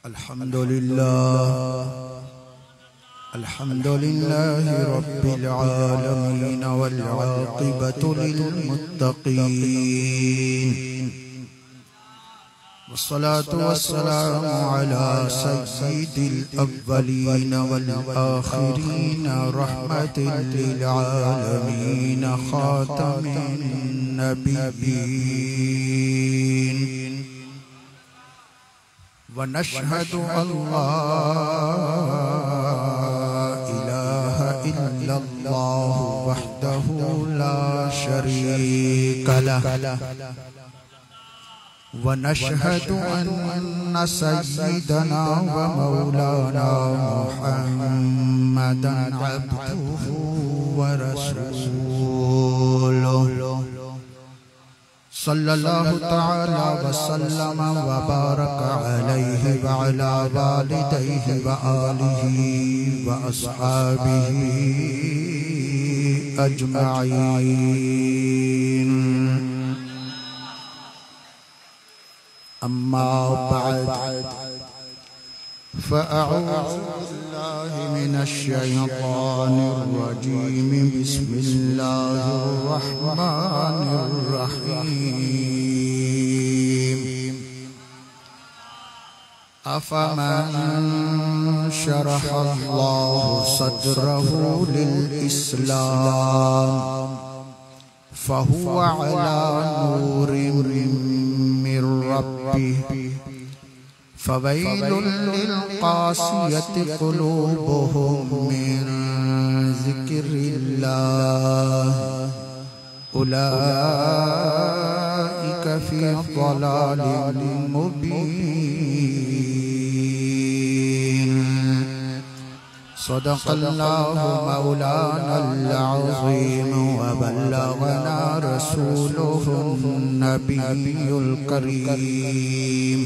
अल्हम्दुलिल्लाह रब्बिल आलमीन वल आक़िबतु लिल मुत्तक़ीन वस्सलातु वस्सलामु अला सय्यिदिल अव्वलीन वल आखिरीन रहमतिल लिल आलमीन खातमिन नबिय्यीन व नशहदु अल्ला इलाहा इल्लल्लाह वहदहु ला शरीका लह व नशहदु अन्ना सय्यिदना व मौलाना मुहम्मदन अब्दुहु व रसूलुहु सल्लल्लाहु तआला व सल्लम व बारक अलैहि व अला वालिदैहि व आलिहि व अस्हाबिहि अजमईन। अम्मा बअद फ़अऊज़ु बिल्लाहि मिनश शैतानिर रजीम बिस्मिल्लाहिर रहमानिर रहीम। अफ़मन शरहल्लाहु सद्रहु लिल इस्लाम फ़हुवा अला नूरिन मिर रब्बिहि फ़वैलुल लिल क़ासियति क़ुलूबुहुम मिन ज़िक्रिल्लाह उलाइका फ़ी ज़लालिन मुबीन। सदक़ल्लाहु मौलानल अज़ीम व बल्लगना रसूलुहुन नबियुल करीम।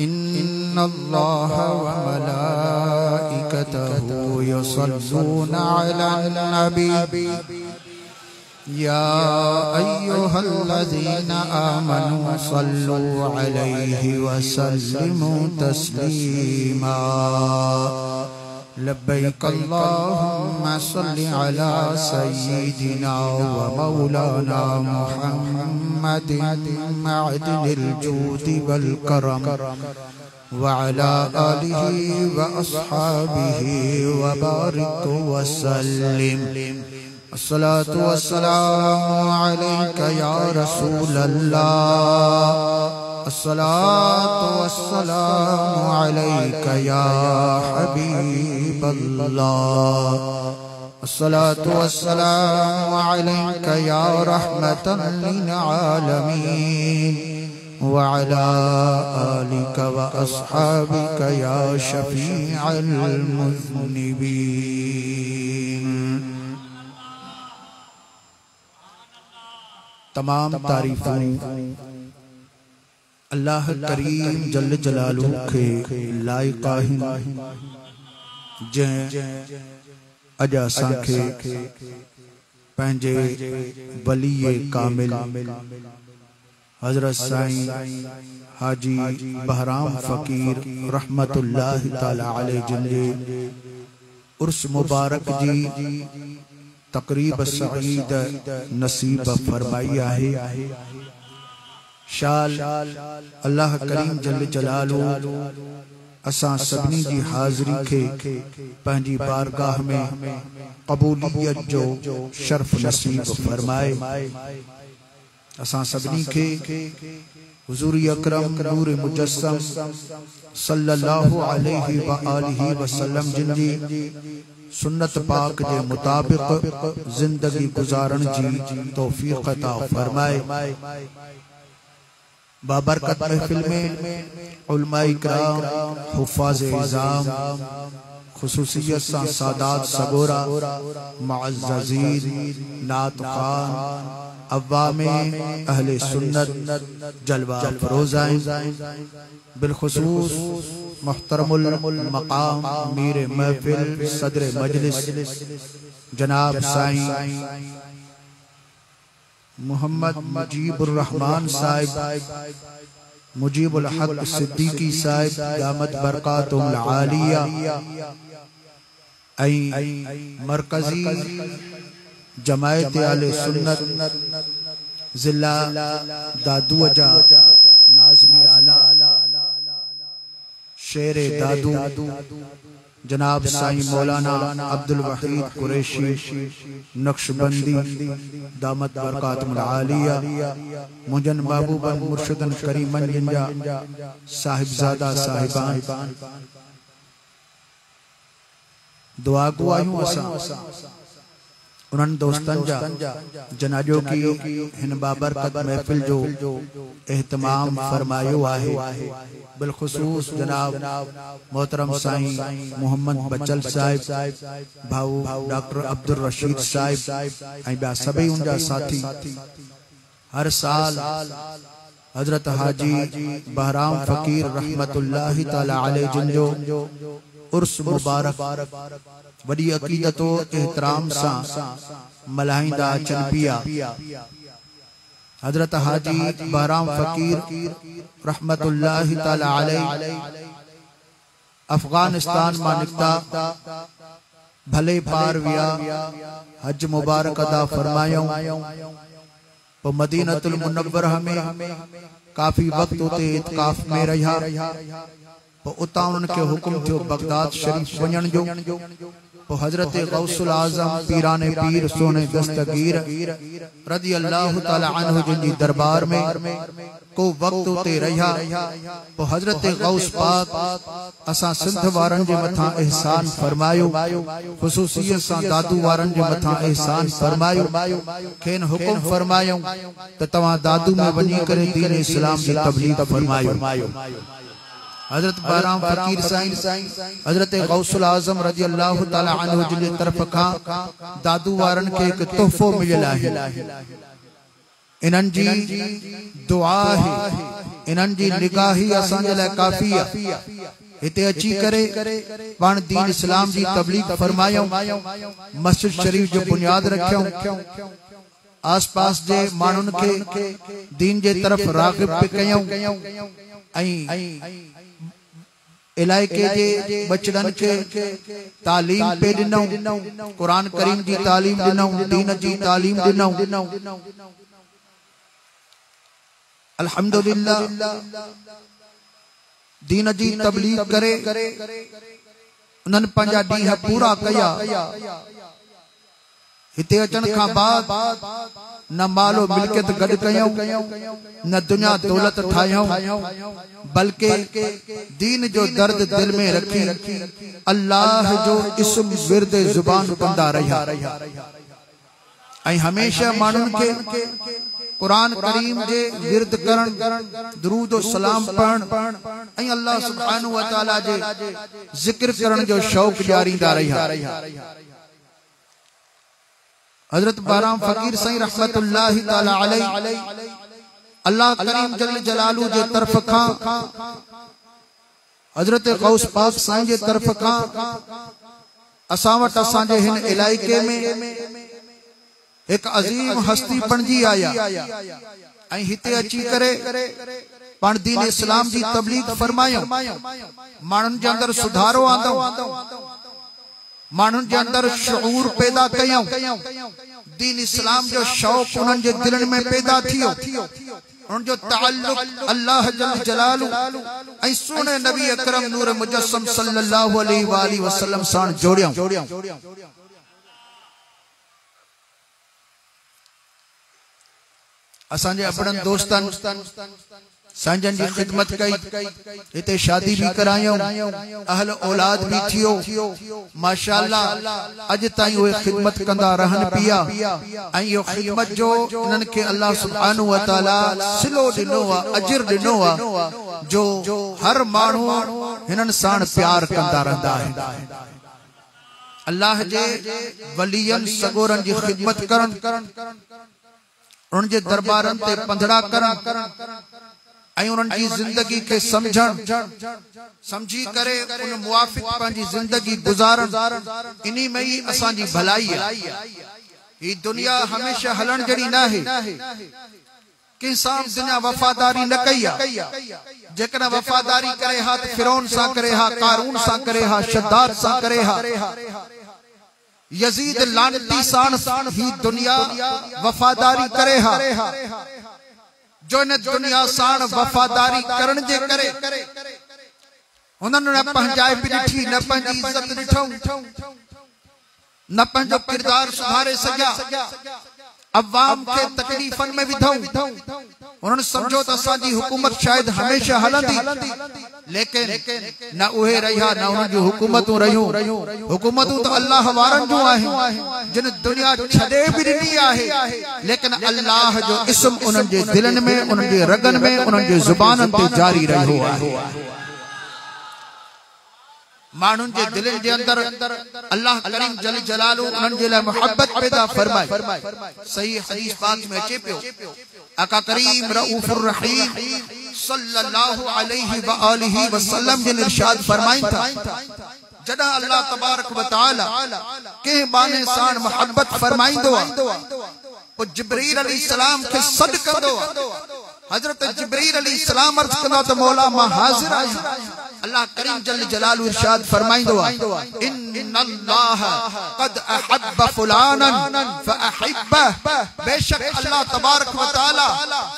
इन्नल्लाह व मलाइकतहु युसल्लूना अलन नबी या अय्युहल्लज़ीना आमनू सल्लू अलैहि व सल्लिमू तस्लीमा। लब्बैक अल्लाहुम्मा सल्लि अला सय्यिदिना व मौलाना मुहम्मदिन मअदिनिल जूदि वल करम व अला आलिहि व अस्हाबिहि व बारिक व सल्लिम। अस्सलातु वस्सलामु अलैका या रसूलल्लाह, अस्सलातु वस्सलामु अलैका या हबीबल्लाह, अस्सलातु वस्सलामु अलैका या रहमतन लिल आलमीन व अला आलिका व अस्हाबिका या शफीअल मुज़निबीन। तमाम तारीफ़ें अल्लाह करीम जल्ल जलालुहु के लायक आहिन, जंहिं अज असांखे पंहिंजे वलीए कामिल हज़रत साईं हाजी बहराम फ़कीर रहमतुल्लाहि ताला अलैहि जिनजे उर्स मुबारक जी तक़रीब सईद नसीब फरमाई आहे। शाल अल्लाह करीम जल्ल जलालुहु असां सभिनी जी हाज़री खे पंहिंजी बारगाह में क़बूलियत जो शर्फ नसीब फरमाए। असां सभिनी खे हुज़ूर अकरम नूर मुजस्सम सल्लल्लाहु अलैहि व आलिहि वसल्लम जिनजी सुन्नत पाक के मुताबिक जिंदगी गुजारण जी तौफीक अता फरमाए। बाबरकत महफिल में उलमाए इकराम, हुफ़ाज़ इज़ाम, खुसूसियत सा सादात सगोरा, मुअज़्ज़ज़ीन, नात ख़ान, अव्वामे अहले सुन्नत, जलवा फरोज़ाइन, बिलखुसूस मुहतरमुल मकाम मीर महफिल सदर मजलिस जनाब साईं मोहम्मद मुजीबुर रहमान साहिब मुजीबुल हक सिद्दीकी साहिब दामत बरकातुहुल आलिया मरकजी जमायत आले सुन्नत जिला दादूअजा नाज़्मे आला शेरे दादू जनाब साईं मौलाना अब्दुल वहीद कुरैशी नक्शबंदी दामत बरकातुहुल आलिया मुजन महबूबन मुर्शिदन करीमन जिंजा साहिबजादा साहिबान दुआ गुआयूं असां उन्हनि दोस्तनि जा जनाजो की हिन बाबरकत महफिल जो एहतमाम फरमायो आहे। बिलखुसूस जनाब मोहतरम साईं मोहम्मद बचल साहिब भाऊ डॉक्टर अब्दुल रशीद साहिब ऐं ॿिया सभई उनजा साथी हर साल हजरत हाजी बहराम फकीर रहमतुल्लाहि ताला अलैह जिनजो उर्स मुबारक वडी अकीदतो एहतराम सा मल्हाईंदा अचन पिया। हजरत हाजी बहराम फकीर रहमतुल्लाहि ताला अलैह अफगानिस्तान मां निकता भले पार विया हज मुबारक अदा फरमायूं तो मदीनतुल मुनव्वरह में काफी वक्त उते इत्काफ में रहा उता उनके हुक्म थियो बगदाद शरीफ वञण जो। हजरत गौसुल आजम पीराने पीर सोने दस्तगीर रज़ी अल्लाह ताला अन्हु जिनजी दरबार में को वक्त उते रहा तो हजरत गौस पाक असां सिंध वारन जे मथा एहसान फरमायो खुसूसियत सा दादू वारन जे मथा एहसान फरमायो खेन हुक्म फरमायो त तवा दादू में वनी करे दीन इस्लाम जी तबलीग फरमायो। हजरत बहराम फकीर साईं हजरत गौसुल आजम रज़ी अल्लाह ताला अन्हु जी तरफ का दादू वारन के एक तोहफो मिलियल आहे। इनन जी दुआ है इनन जी निगाह ही असां जे लाइ काफी आहे। हिते अची करे पाण दीन इस्लाम जी तबलीग फरमायूं मस्जिद शरीफ जो बुनियाद रखियूं आस पास जे माण्हुनि खे दीन जे तरफ राग़िब कयूं इलाके जे बचड़न के तालीम पे दिनऊं कुरान करीम जी तालीम दिनऊं दीन जी तालीम दिनऊं। अल्हम्दुलिल्लाह दीन जी तबलीग करे उन्हनि पंहिंजा ॾींहं पूरा कया। हिते अचण खां बाद न मालो मिल्कियत गड कयूं न दुनिया दौलत ठायूं बल्कि दीन जो दर्द दिल में रखी अल्लाह जो इस्म विर्द जुबान कंदा रहा ऐं हमेशा माण्हुनि खे कुरान करीम जे विर्द करण दुरूद और सलाम पढ़ण ऐं अल्लाह सुब्हानहु व तआला जे जिक्र करण जो शौक़ ॾियारींदा रहा। हजरत बहराम फकीर साईं रहमतुल्लाहि ताला अलैह अल्लाह करीम जल जलालू जे तरफ खां हजरत गौस पाक साईं जे तरफ खां असां वटि असां जे हिन इलाइके में एक अजीम हस्ती बणजी आया ऐं हिते अची करे पाण दीन इस्लाम जी तबलीग फरमायूं माण्हुनि जे अंदर सुधारो आंदो माण्हुनि जे अंदर शऊर पैदा कयूं दीन इस्लाम जो शौक़ उन्हनि जे दिलनि में पैदा थियो उन जो ताल्लुक अल्लाह जल जलालू ऐं सुने नबी अकरम नूर मुजस्सम सल्लल्लाहु अलैहि वसल्लम सां जोड़ियों। असांजे अपननि दोस्तनि सांजन जी खिदमत कई इते शादी भी करायूं अहल औलाद भी थियो माशाअल्लाह अज ताई वो खिदमत कंदा रहन पिया ऐं यो खिदमत जो उन्हनि के अल्लाह सुब्हानहु व तआला सिलो दिनो अजर दिनो जो हर माण्हू हिननि साण प्यार कंदा रहंदा है। अल्लाह जे वलियन सगोरन जी खिदमत करन उन जे दरबारन ते पंधड़ा करन ऐं उन्हनि जी जिंदगी के समझण समझी करे उन मुवाफिक पंहिंजी जिंदगी गुजारन इन्ही में ही असां जी भलाई है। ये दुनिया हमेशा हलन जड़ी ना है कि साम दुनिया वफादारी न कई जेकना वफादारी करे हा तो फिरौन सा करे हा, कारून सा करे हा, शद्दाद सा करे हा, यजीद लानती सान ही दुनिया वफादारी करे हा। जो न दुनिया सान वफादारी करण जे करे उन्होंने न पंहिंजाए भी ॾिठी, न पंहिंजी इज्जत ॾिठऊं, न पंहिंजो किरदार सुधारे सघिया, अवाम के तकलीफन में विधऊं। उन्होंने समझो तो असांजी हुकूमत शायद हमेशा हलंदी, लेकिन न उहे रहिया न उन्हनि जूं हुकूमतूं रहियूं। हुकूमतूं तो अल्लाह वारनि जूं आहिनि जिन दुनिया छॾे बि ॾिनी आहे, लेकिन अल्लाह जो इस्म उन्हनि जे दिलनि में, उन्हनि जे रगनि में, उन्हनि जे ज़ुबाननि ते जारी रहियो आहे। मानुन जे दिलनि जे अंदर अल्लाह करीम जल जलालू उन्हनि जे लाइ मोहब्बत पैदा फरमाई। सही हदीस पाक में अचे पियो, आका करीम रऊफुर रहीम सल्लल्लाहु अलैहि व आलिहि वसल्लम जिन इरशाद फरमाइन था, जदा अल्लाह तबारक व तआला के बाने सान मोहब्बत फरमाइंदो ओ जिब्रील अलैहिस्सलाम के सद कंदो। हजरत जिब्रील अलैहिस्सलाम अर्ज कंदो त मौला मां हाजिर आहियां। अल्लाह करीम जल जलालू इरशाद फरमाइंदो इन्नल्लाह क़द अहब्ब फुलानन फअहिब्बह, बेशक अल्लाह तबारक व तआला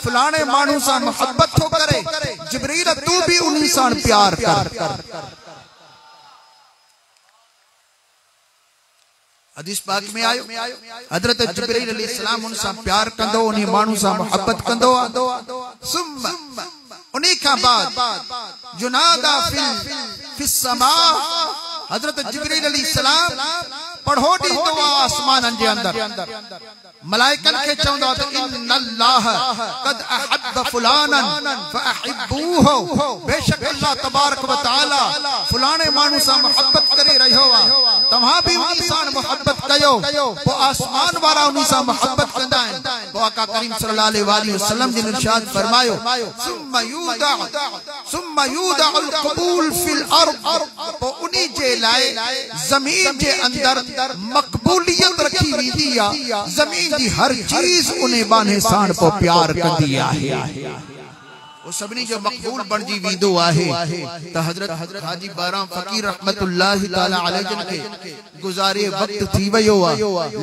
फलाने मानू सा मोहब्बत तो करे, जिब्रील तू भी उन्हीं सां प्यार कर। हदीस पाक में आयो हजरत जिब्रील अलैहिस्सलाम उन सां प्यार कंदो, उन्हीं मानू सां मोहब्बत कंदो। सुम्मा उन्हीं का बाद युनादा फिस समा, हजरत जिब्रील अलैहिस्सलाम पढ़ो दी दुआ आसमान जे अंदर मलाइकन के चवंदा त इन्नल्लाह क़द अहब्ब फुलानन फअहिब्बूहु, बेशक अल्लाह तबारक व तआला फलाने मानू सा मोहब्बत करे रहियो आ, तव्हां भी उन्हीं सां मोहब्बत कयो। वो आसमान वाला उन्हीं सां मोहब्बत कंदा आहिनि। वो आका करीम सल्लल्लाहु अलैहि वसल्लम जिन इरशाद फरमायो सुम्मा यूदा अल क़बूल फिल अर्द, वो उन्हीं जे लाए जमीन जे अंदर मकबूलियत रखी वेंदी आ, जमीन जी हर चीज उन्हें बाने साण पो प्यार कंदी आहे, वो सभनी जो मकबूल बनजी वेंदो आहे। त हजरत हाजी बाराम फकीर रहमतुल्लाहि ताला अलैहि जन के गुजारे वक्त थी वयो आ,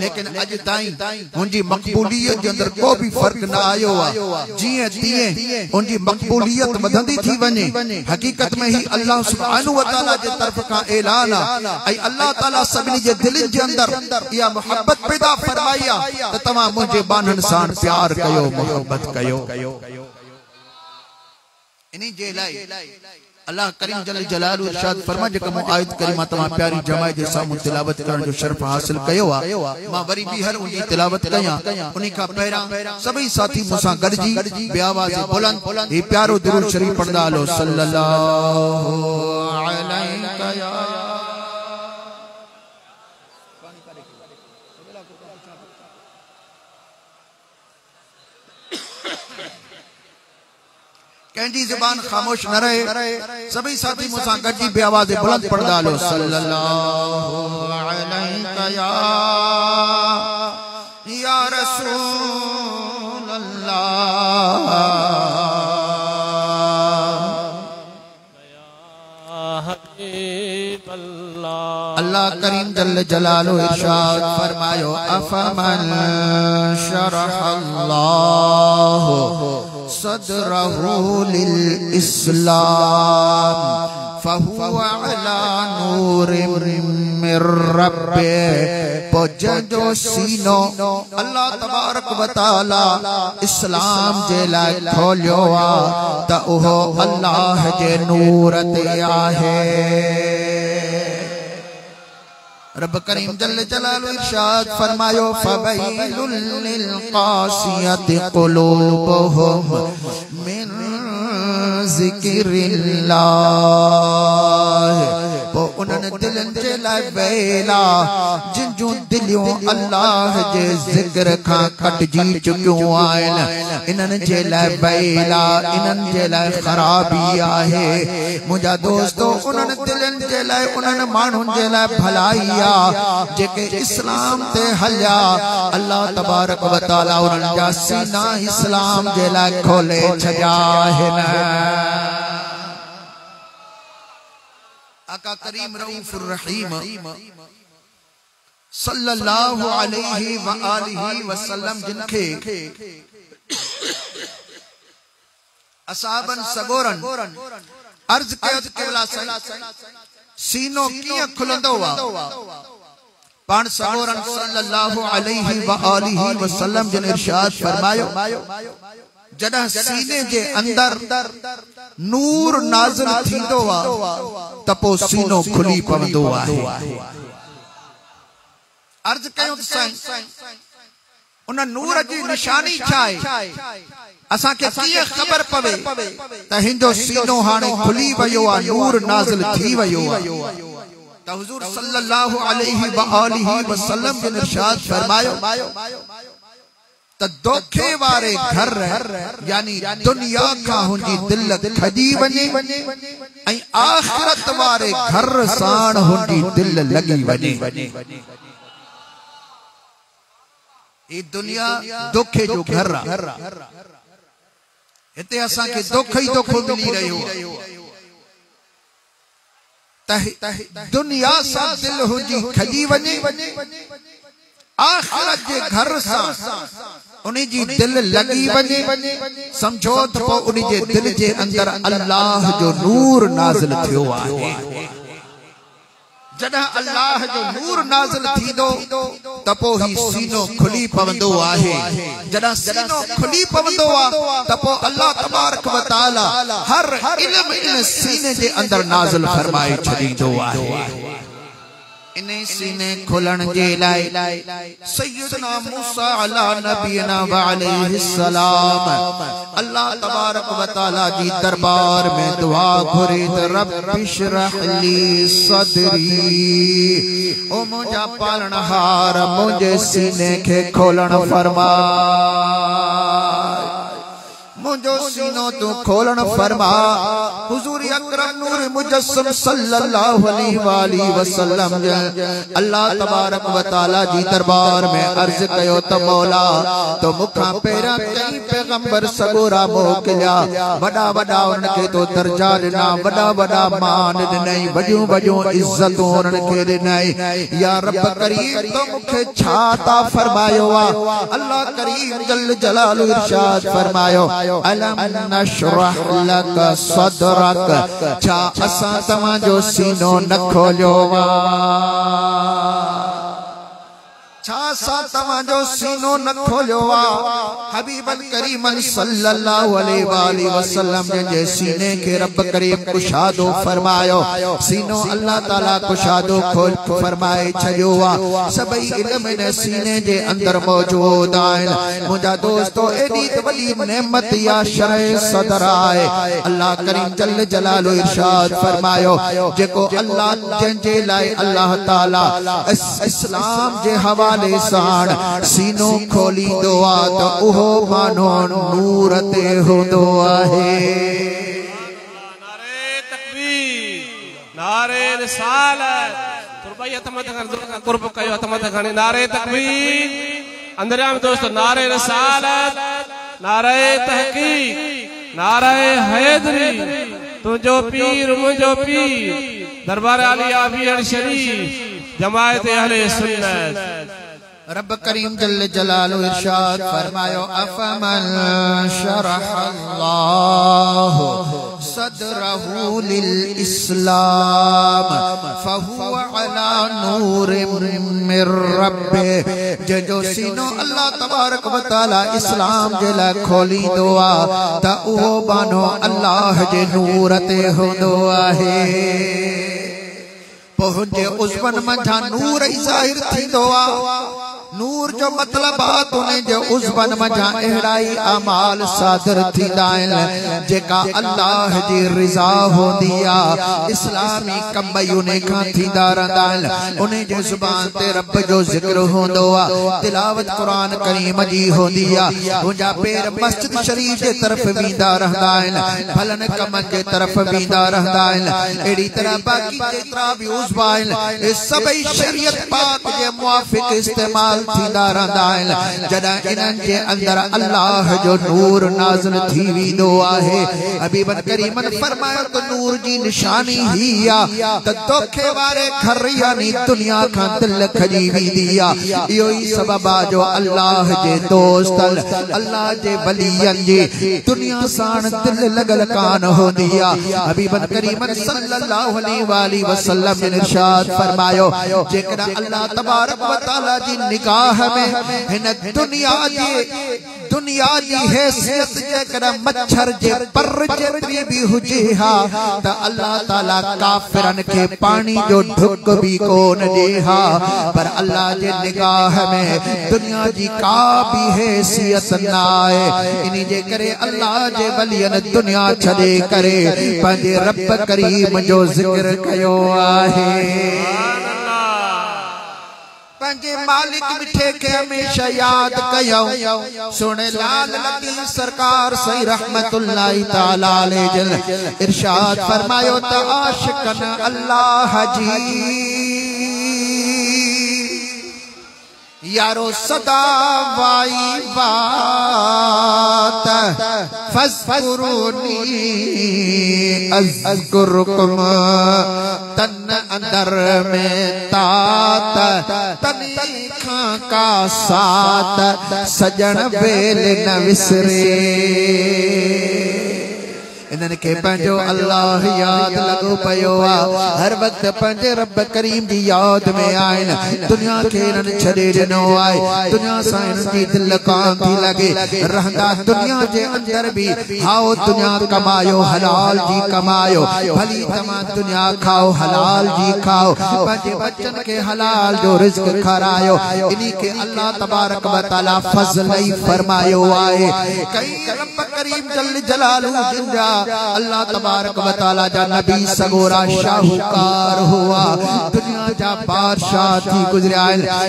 लेकिन अज ताईं उनजी मकबूलियत जे अंदर को भी फर्क न आयो आ। जिए तिए उनजी मकबूलियत वधंदी थी वने। हकीकत में ही अल्लाह सुब्हानहु व तआला जे तरफ का ऐलान आ, ऐ अल्लाह ताला सभनी जे दिलनि जे अंदर या मोहब्बत पैदा फरमाई आ त तमा मुझे बानन साण प्यार कयो, मोहब्बत कयो। इन्हीं जे लाई अल्लाह करीम जल जलालू इरशाद फरमा जेका मो आयत करीमा तमा प्यारी जमाए जे सामू तिलावत करण जो शर्फ हासिल कयो आ, मां वरी भी हर उनकी तिलावत कया। उन्हीं का पहरा सभी साथी मुसा गडजी बे आवाज बुलंद ये प्यारो दुरूद शरीफ पढ़दा लो सल्लल्लाहु अलैहि या कंजी जुबान खामोश न रहे। सभी साथी मुसा गड्डी बे आवाज बुलंद पढ़दा लो सल्लल्लाहु अलैहि या रसूल अल्लाह। अल्लाह करीम जल्ल जलालु इरशाद फरमायो अफमन शरहल्लाहु सदरहु लिल इस्लाम फहुवा अला नूरिम मिर रब्बिह, पजो सीनो अल्लाह तबारक व तआला इस्लाम जे लाए खोलियो आ त ओहो अल्लाह जे नूर ते आहे। रब करीम जल्ल जलालु इरशाद फरमायो फवैलुल लिल कासियति कुलूबुहुम मिन ज़िक्रिल्लाह, वो उन्हनि दिलनि जे लाइ वेला जिन जिंजू दिलियों अल्लाह जे जिक्र खां कटजी चुकियों आहिनि इन्हनि जे लाइ बैला इन्हनि जे लाइ खराबी आहे मुंहिंजा दोस्तो उन्हनि दिलनि जे लाइ उन्हनि माण्हुनि जे लाइ भलाई आहे जेके इस्लाम ते हलिया अल्लाह तबारक व तआला उन्हनि जा सीना इस्लाम जे लाइ खोले छॾिया आहिनि आका करीम रऊफ़ुर रहीम सल्लल्लाहु अलैहि व आलिहि वसल्लम जिनखे असहाबन सगोरन अर्ज कयो त क़िबला सीनो कीअं खुलंदो आहे पाण सगोरन सल्लल्लाहु अलैहि व आलिहि वसल्लम जिन इरशाद फरमायो जॾहिं सीने जे अंदर नूर नाज़िल थींदो आहे त पोइ सीनो खुली पवंदो आहे अर्ज कयो त साईं उन नूर जी निशानी छा आहे असा के कीअं ख़बर पवे त हिंदो सीनो हाणे खुली वियो आहे नूर नाज़िल थी वियो आहे त हुजूर सल्लल्लाहु अलैहि व आलिहि वसल्लम जिन इरशाद फरमायो त दोखे वारे घर यानी दुनिया का हुंजी दिल खजी वने ऐं आखिरत वारे घर साण हुंजी दिल लगी वने ये दुनिया दोखे जो घर हिते असा के दुख ही दुख मिली रहियो दुनिया सा दिल हुंजी खजी वने आखिरत जे घर सा उन्हीं जी दिल लगी वने समझो तो उन्हीं जे दिल जे अंदर अल्लाह जो नूर नाज़िल थियो आहे जॾहिं अल्लाह जो नूर नाज़िल थींदो त पोइ ही सीनो खुली पवंदो आहे जॾहिं सीनो खुली पवंदो आहे त पोइ अल्लाह तबारक व तआला हर इल्म इन सीने जे अंदर नाज़िल फरमाए छॾींदो आहे इने सीने खुलण जे लाइ सय्यदना मूसा अला नबीना व अलैहि सलाम अल्लाह तबारक व तआला जी दरबार में दुआ घुरी त रब्बि इश्रह ली सदरी ओ मुंहिंजा पालनहार मुंहिंजे सीने खे खोलण फरमा मुझो सीनो तू खोलन फरमा हुजूर अकरम नूर मुजस्सम सल्लल्लाहु अलैहि वसल्लम अल्लाह तबारक व तआला जी दरबार में अर्ज कयो त मौला तो मुखा पेरा कई पैगंबर सगोरा मोकिलिया वडा वडा उनके तो दर्जा ॾिना वडा वडा मान ॾिनई वॾियूं वॾियूं इज्जतूं उन्हनि खे ॾिनई या रब करीम तो मुखे छा ता फरमायो आ अल्लाह करीम जल जलालु इरशाद फरमायो अलम नशरह लक सदरक छा असा तमा जो सीनो न खोलियो छा सा तमा जो सीनो न खोलियो हबीबन करीमन सल्लल्लाहु अलैहि वसल्लम जे सीने के रब करीम कुशादो फरमायो सीनो अल्लाह ताला कुशादो खोल फरमाए छयो सभई इल्म ने सीने जे अंदर मौजूद आहिनि मुंहिंजा दोस्तो एडी वॾी नेमत या शरह सदर आहे अल्लाह करीम जल जलालो इरशाद फरमायो जेको अल्लाह जंहिंजे लाइ अल्लाह ताला इस्लाम जे हवा साण सीनो खोली दो तो उहो मानो नूर ते होंदो आहे नारे तकबीर नारे रिसालत तुरबाई अतमत कुर्ब कयो अतमत घणी नारे तकबीर अंदरिया में दोस्तों नारे रिसालत नारे तहकीक नारे हैदरी तुझो पीर मुझो पीर दरबार आली आबियर शरीफ जमायत अहले सुन्नत रब करीम जल जलालु इरशाद फरमायो अफमन शरहल्लाहु सदरहु लिल इस्लाम फहुवा अला नूरिम मिर रब्बे जो सीनो अल्लाह तबारक व तआला इस्लाम जे लाइ खोलींदो आहे त उहो बानो अल्लाह जे नूर ते हूंदो आहे पोइ हुनजे उज़वन मंझां नूर ई ज़ाहिर थींदो आहे नूर जो मतलब आ तुने जो उज़बन मजा अहड़ाई अमाल सादर थी दाइल जेका अल्लाह जी रिज़ा होंदी आ इस्लामी कमयूं ने खां थी दारदाइल उन्हें जे जुबान ते रब जो जिक्र होंदो आ तिलावत कुरान करीम जी होंदी आ उनजा पैर मस्जिद शरीफ जे तरफ वींदा रहंदा आहिनि भलन कमन जे तरफ वींदा रहंदा आहिनि एड़ी तरह बाकी जेतरा भी उज़्व आहिनि सभई शरीयत पाक जे मुआफ़िक इस्तेमाल थींदा रहंदा आहिनि जॾहिं इन्हनि जे अंदर अल्लाह जो नूर नाज़िल थी वेंदो आहे हबीबन करीमन फरमायो त नूर जी निशानी ही आ त तोखे वारे घर यानी दुनिया खां दिल खजी वेंदी आ इहो ई सबब आ जो अल्लाह जे दोस्तन अल्लाह जे वलियन जी दुनिया साण दिल लगल कान होंदी आ हबीबन करीमन सल्लल्लाहु अलैहि वसल्लम ने इरशाद फरमायो जेकॾहिं अल्लाह तबारक व तआला जी निगाह में हिन दुनिया जी हैसियत जेकॾहिं मच्छर जे पर जेतिरी भी हुजे हा त अल्लाह ताला काफिरन के पानी जो ढुक भी कोन ॾे हा पर अल्लाह जे निगाह में दुनिया जी का भी हैसियत न आहे इन जे करे अल्लाह जे वलियन दुनिया छॾे करे पंहिंजे रब करीम जो ज़िक्र कयो आहे पंहिंजे मालिक मिठे के हमेशा याद कयो सुने लाल लतीफ़ सरकार सही रहमतुल्लाहि ताला अलैहि जल इरशाद फरमायो त आशिकन अल्लाह जी यारो सदा वाई बात फज़कुरूनी अज़कुरुकुम तन अंदर में तात तनी खां का साथ सजन बेल न विसरे इन्हनि के पंहिंजो अल्लाह याद लगो पयो आ हर वक्त पंहिंजे रब करीम जी याद में आहिनि दुनिया खे इन्हनि छॾे ॾिनो आहे दुनिया सां इन्हनि जी दिल कान थी लगे रहंदा दुनिया जे अंदर भी हाओ दुनिया कमायो हलाल जी कमायो भली तमाम दुनिया खाओ हलाल जी खाओ पंहिंजे बच्चन के हलाल जो रिज़्क खारायो इन्ही के अल्लाह तबारक व तआला फज़ल ही फरमायो आहे कई रब करीम जल जलालहू जिंदा अल्लाह तबारक व तआला जा नबी सगोरा शाहूकार हुआ दुनिया जा बादशाह थी गुजरिया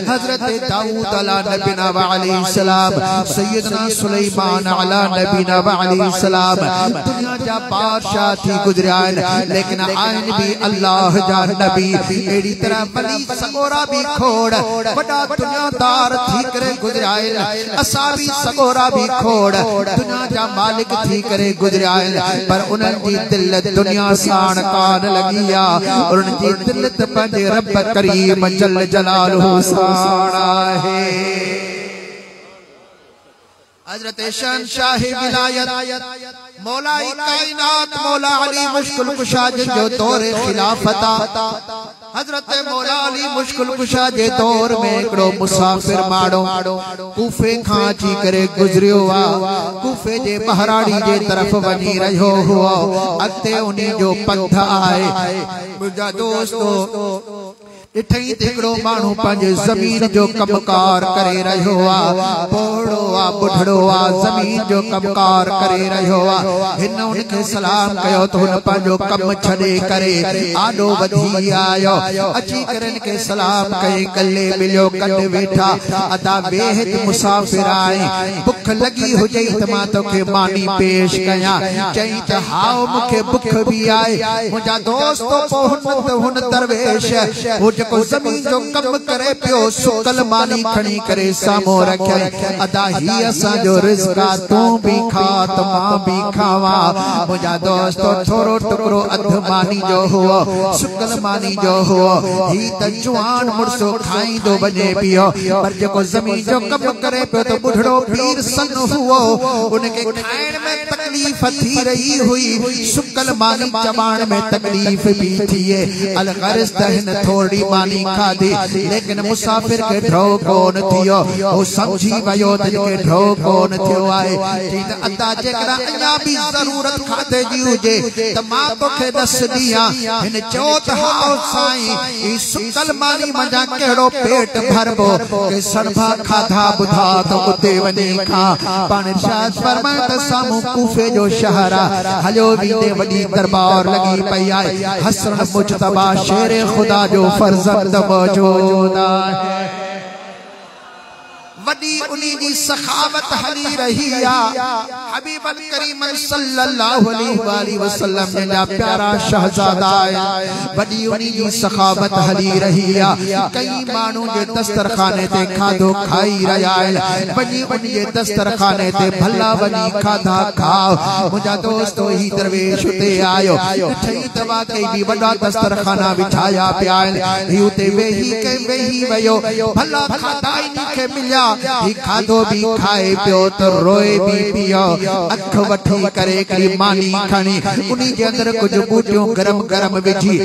हजरत दाऊद अला नबीना व अलैहि सलाम सैयदना सुलेमान अला नबीना व अलैहि सलाम दुनिया जा बादशाह थी गुजरिया लेकिन आइन भी अल्लाह जा नबी एड़ी तरह वली सगोरा भी खोड़ बड़ा दुनियादार थी करे गुजरिया असा भी सगोरा भी खोड़ दुनिया जा मालिक थी करे गुजरिया पर उन्हनि जी दिल दुनिया साण कान लगी आ और उन्हनि जी दिल त पंहिंजे रब करीम जल जलालहू साण आहे हजरत शहंशाह विलायत मौलाई कायनात मौला अली मुश्किल कुशा जो दौर खिलाफत हजरत मौला अली मुश्किल कुशा जे दौर में एकड़ो मुसाफिर माड़ो कूफे खां अची करे गुजरियो आ कूफे जे बहराड़ी जे तरफ वञी रहियो हुओ अॻिते उन्ही जो पंध आहे मुंहिंजा दोस्तो इठई तेकड़ो मानू पंहिंजे ज़मीन जो कमकार करे रहियो आ बोड़ो आ बुढ़ड़ो आ ज़मीन जो कमकार करे रहियो आ हिन उनखे सलाम कयो तो हुन पंहिंजो कम छॾे करे आॾो वधी आयो अची करे इनखे सलाम कई गले मिलियो कॾ वेठा अदा बेहद मुसाफ़िर आहीं बुख लगी हुजई त मां तोखे मानी पेश कयां चई त हाओ मूंखे बुख भी आहे मुंहिंजा दोस्तो पोइ हुन दरवेश जेको ज़मीन जो कम करे पियो सुकल मानी खणी करे सामो रखे अदा ही असां जो रिज़्क आ तूं भी खा त मां भी खावा मुंहिंजा दोस्तो थोरो टुकड़ो अध मानी जो हुओ सुकल मानी जो हुओ ही त जवान मुड़सो खाईंदो वञे पियो पर जेको ज़मीन जो कम करे पियो त बुढ़ड़ो पीर सन हुओ उनके खाइण में तकलीफ थी रही हुई सुकल मानी चबाण में तकलीफ भी थिए अलगर्ज़ त हिन थोड़ी मानी खाधी लेकिन मुसाफिर के ढो कोन थियो ओ समझी वयो त के ढो कोन थियो आहे त अता जेकरा अञा भी जरूरत खाधे जी हुजे त मां तोखे दस दिया हिन चौथ हाओ साईं ई सुकल मानी मजा केड़ो पेट भरबो के सणभा खाधा बुधा तो उते वनी खा पाण इरशाद फरमाए त सामू कूफे जो शहर हलो वीदे वडी दरबार लगी पई आहे हसन मुजतबा शेर खुदा जो फर्जंद मौजूद है वडी उनी जी सखावत हली रही हबीब अल करीम सल्लल्लाहु अलैहि वसल्लम जा प्यारा शहजादा वडी उनी जी सखावत हली रही कई मानू जे दस्तरखाने ते खाधो खाई रहा वडी वडी जे दस्तरखाने ते भला वडी खाधा खाओ मुजा दोस्तो ही दरवेश ते आयो ठई दवा के भी वडा दस्तरखाना बिछाया पिया ही उते वेही वयो भला खाधा ही के मिल्या ही खाधो भी खाए पियो तो रोए भी पियो अख वठी करे करी मानी खणी उनी जे अंदर कुछ बूटियों गरम गरम विझी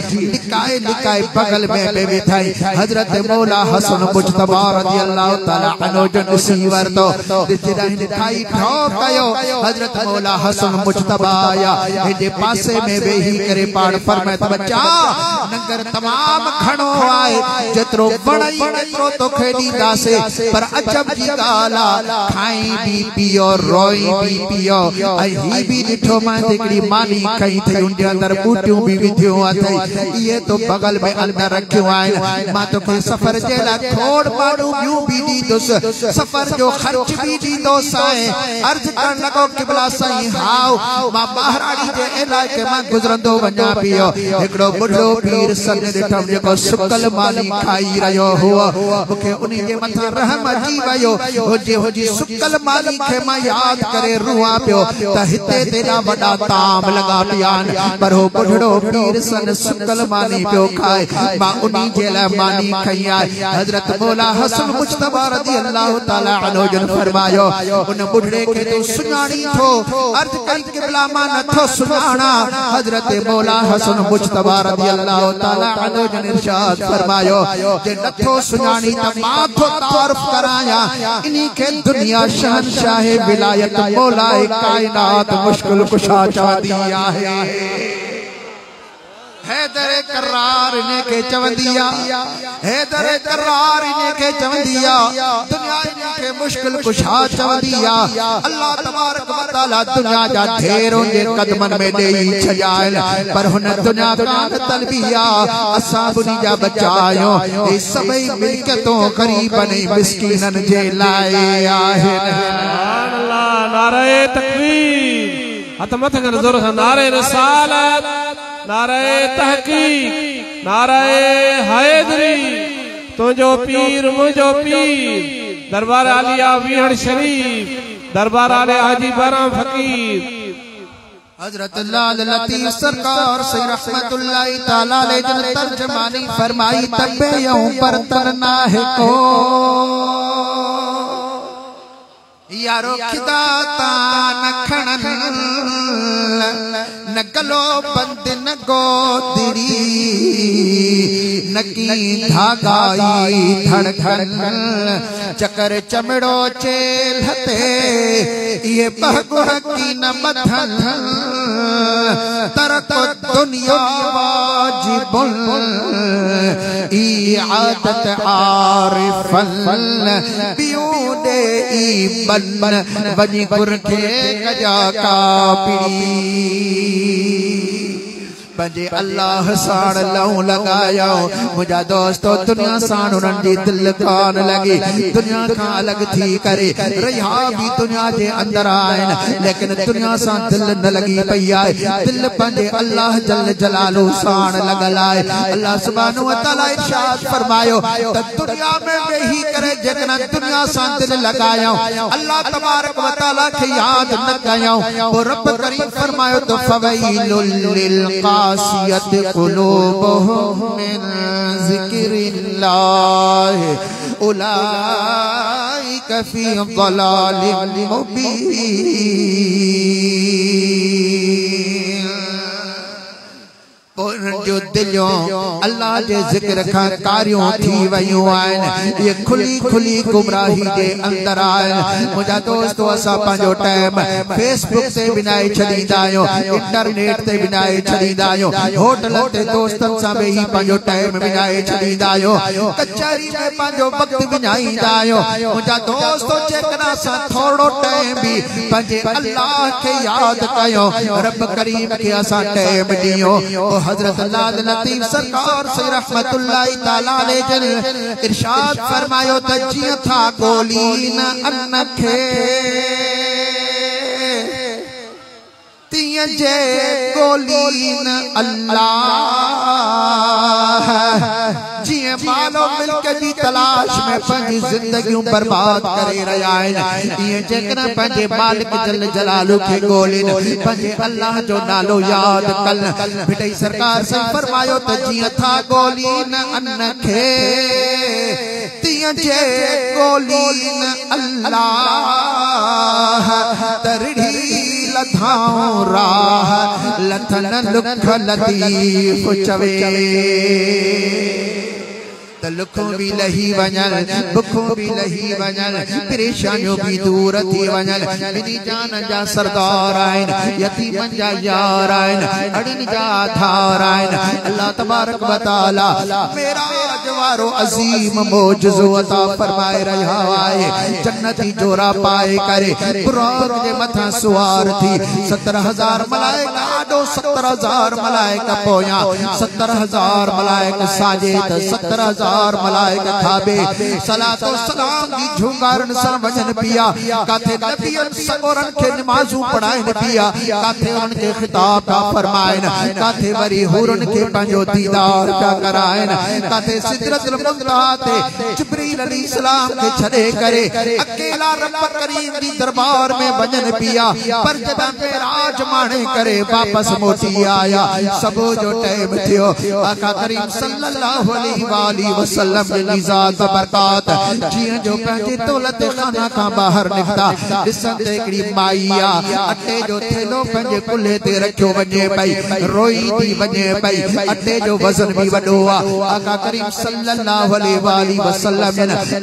निकाए बगल में पे बिठाई हजरत मौला हसन मुजतबा रज़ी अल्लाह ताला अन्हु जो नसीवर तो जिरा खाई ठो कयो हजरत मौला हसन मुजतबा आया जे पासे में वेही करे पाण फरमाए बच्चा नगर तमाम खणो आए जतरो बणई एतरो तो खेडी दासे पर अजब जी गाला खाई भी पियो रोई भी पियो आई ही भी दिठो मां तिकड़ी मानी कई थे उनके अंदर बूटियों भी विधियो आथे ये तो बगल में अंदर रखियो आए मां तो कोई सफर जेला थोड़ मानू यूं भी दी दोस सफर जो खर्च भी दी दोस आए अर्ज कर लगो किबला साईं हाओ मां महारानी जे इलाके में गुजरंदो वना पियो एकड़ो बुढ़ो पीर सन दिठम जेको सुकल मानी खाई रयो हुआ मुखे उनी जे मथा रहम अची वयो हो जी सुकल मानी के मां याद करे रुआ पियो त हिते तेरा बड़ा ताम लगा पियान पर हो बुढ़ड़ो पीर सन सुकल मानी पियो खाए मां उनी जेला मानी खैया हजरत मौला हसन मुजतबा रज़ी अल्लाह ताला अन्हु जन फरमायो उन बुढ़ड़े के तो सुनानी थो अर्ज कई किबला मां नथो सुनाना हजरत मौला हसन मुजतबा रज़ी अल्लाह ताला अन्हु जन इरशाद फरमायो जे नथो सुनानी त मां थो तारीफ कराया इन्हीं के दुनिया शहंशाह विलायत मौलाए कायनात मुश्किल कुशा चा दिया है हैदर करार ने के चवंदिया हैदर करार ने के चवंदिया दुनिया के मुश्किल कुशा चवंदिया अल्लाह तबारक व तआला दुनिया जा ढेरों जे कदमन में देई छजायल पर हुन दुनिया कान तलबिया असा बुनी जा बचायो ए सबई मिलकतों गरीबन मिस्कीनन जे लाए आहिन सुभान अल्लाह नारे तकबीर हथ मथ कर जोर से नारे रिसालत नारे तहकीक नारे हैदरी तुझो पीर मुझो पीर दरबार आलिया विहड़ शरीफ दरबार आले हाजी बाराम फकीर हजरत लाल लतीफ सरकार से रहमतुल्लाह ताला ले जन तर्जमानी फरमाई तबे यूं पर तरना है को यारो खिदा तान खणन नकलो बंद न गोदरी नकी धागाई धड़कन चकर चमड़ो चेल हते ये बहगुह की न मथन तरक दुनिया वाजिबुल ई आदत आरिफन बियूदे ई बन बनी गुरखे गजा का पीड़ी पंजे अल्लाह साण लऊं लगाया मुझा दोस्तों दुनिया साण उनन जी दिल कान लगी दुनिया का अलग थी करे रहा भी दुनिया जे अंदर आए लेकिन दुनिया सा दिल न लगी पई आए दिल पंजे अल्लाह जल जलालू साण लगल आए अल्लाह सुब्हानहु व तआला इरशाद फरमायो त दुनिया में वेही करे जेकना दुनिया सा दिल लगाया अल्लाह तबारक व तआला के याद न कयो वो रब करीम फरमायो तो फवैलुल लिल कासियत कुलूबुहुम मिन ज़िक्रिल्लाह उलाइका फी ज़लालिम मुबीन जो जो दिलियों अल्लाह जे ज़िक्र खां कारियों थी वयूं आहिनि ये खुली खुली गुमराही जे अंदर आहिनि मुंहिंजा दोस्तो असां पंहिंजो टाइम फेसबुक ते विञाए छॾींदा आहियूं इंटरनेट ते विञाए छॾींदा आहियूं होटल ते दोस्तनि सां वेही पंहिंजो टाइम विञाए छॾींदा आहियूं कचहरी में पंहिंजो वक़्तु विञाईंदा आहियूं मुंहिंजा दोस्तो जेकॾहिं असां थोरो टाइम बि पंहिंजे अल्लाह खे यादि कयूं रब करीम खे असां टाइम ॾियूं हज़रत लाल लतीफ़ सरकार से रहमतुल्लाह ताला अलैह जन इरशाद फरमायो त जीअं था गोलीन अन्न खे तीअं जे गोलीन अल्लाह जीअं मालो मिल्क जी तलाश में पंहिंजी ज़िंदगियूं बर्बाद करे रहिया आहिनि ईअं जेकॾहिं पंहिंजे मालिक जल जलालु खे ॻोल्हिन पंहिंजे अल्लाह जो नालो यादि कनि भिटई सरकार से फरमायो त जीअं था ॻोल्हिन अन्न खे तीअं जे ॻोल्हिन अल्लाह तरड़ी लथाऊं राह लथन लुख लतीफ़ चवे लुखों भी लही वञन बुखों भी लही वञन परेशानियों भी दूर थी वञन मिनी जान जा सरदार आहिनि यतीमन जा यार आहिनि अड़िन जा आधार आहिनि अल्लाह तबारक व तआला मेराज वारो अज़ीम मौजज़ो अता फरमाए रहिया आहे जन्नती जोरा पाए करे बुराक जे मथां सुवार थी 17,000 मलाइका आडो 17,000 मलाइका पोयां 17,000 मलाइका साजे 17,000 मलाइका खाबे सलातो सलाम की झुंगारन सर वजन पिया काथे नबियन सगोरन के नमाजू पढ़ाइन पिया काथे उनके खिताब का फरमाइन काथे वरी हुरन के पंजो दीदार का कराइन काथे सिदरतुल मुंतहा ते जिब्रील अलैहिस्सलाम के छड़े करे अकेला रब करीम दी दरबार में वजन पिया पर जब मेराज माने करे वापस मोटी आया सब जो टाइम थियो आका करीम सल्लल्लाहु अलैहि वसल्लम जी ज़ात बरकात जियां जो पंहिंजे दौलत खाना खां ॿाहिरि निकिता ॾिसनि त हिकिड़ी माई आहे अटे जो थेलो पंहिंजे कुल्हे ते रखियो वञे पई रोई थी वञे पई अटे जो वज़न बि वॾो आहे आका करीम सल्लल्लाहु अलैहि वसल्लम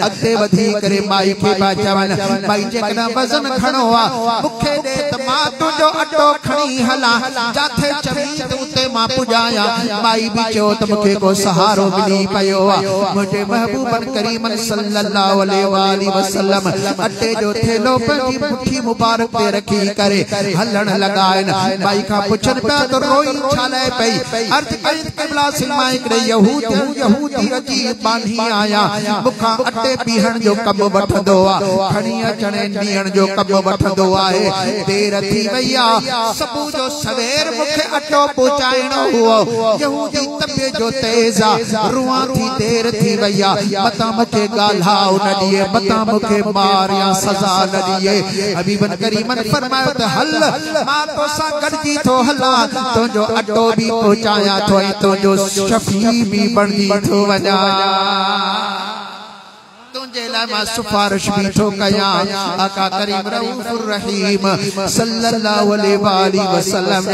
अॻिते वधी करे माई खे पिया चवनि माई जेकॾहिं वज़न खणो आहे मूंखे ॾे त मां तुंहिंजो अटो खणी हलां जाथे चवीं त उते मां पुॼायां माई बि चयो त मूंखे को सहारो मिली पियो आहे मुझे महबूबन करीमन सल्लल्लाहु अलैहि वसल्लम अटे जो थेलो पंहिंजी मुट्ठी मुबारक ते रखी करे हलण लॻाइन माई खां पुछनि पिया त रोई छा लाइ पई अर्ज़ कई क़िबला सिलमा हिकिड़े यहूदी अजीब बानी आया मूंखां अटे पीहण जो कमु वठंदो आहे खणी अचण ॾियण जो कमु वठंदो आहे देर थी वई आहे सुबुह जो सवेर मूंखे अटो पहुचाइणो हुओ यहूदी तबे जो तेज़ आहे रुआ थी देर थी वैया मता मुझे गाल्हाओ न दिए मता मुझे मार या सजा न दिए हबीबन करीमन फरमायो त हल मां तो सा गॾजी थो हला तो जो अटो भी पहुंचाया थो तो जो शफी भी बणजी थो वञा तुझे लाइ मां सिफारिश भी थो कयां आका करीम रऊफुर रहीम सल्लल्लाहु अलैहि वसल्लम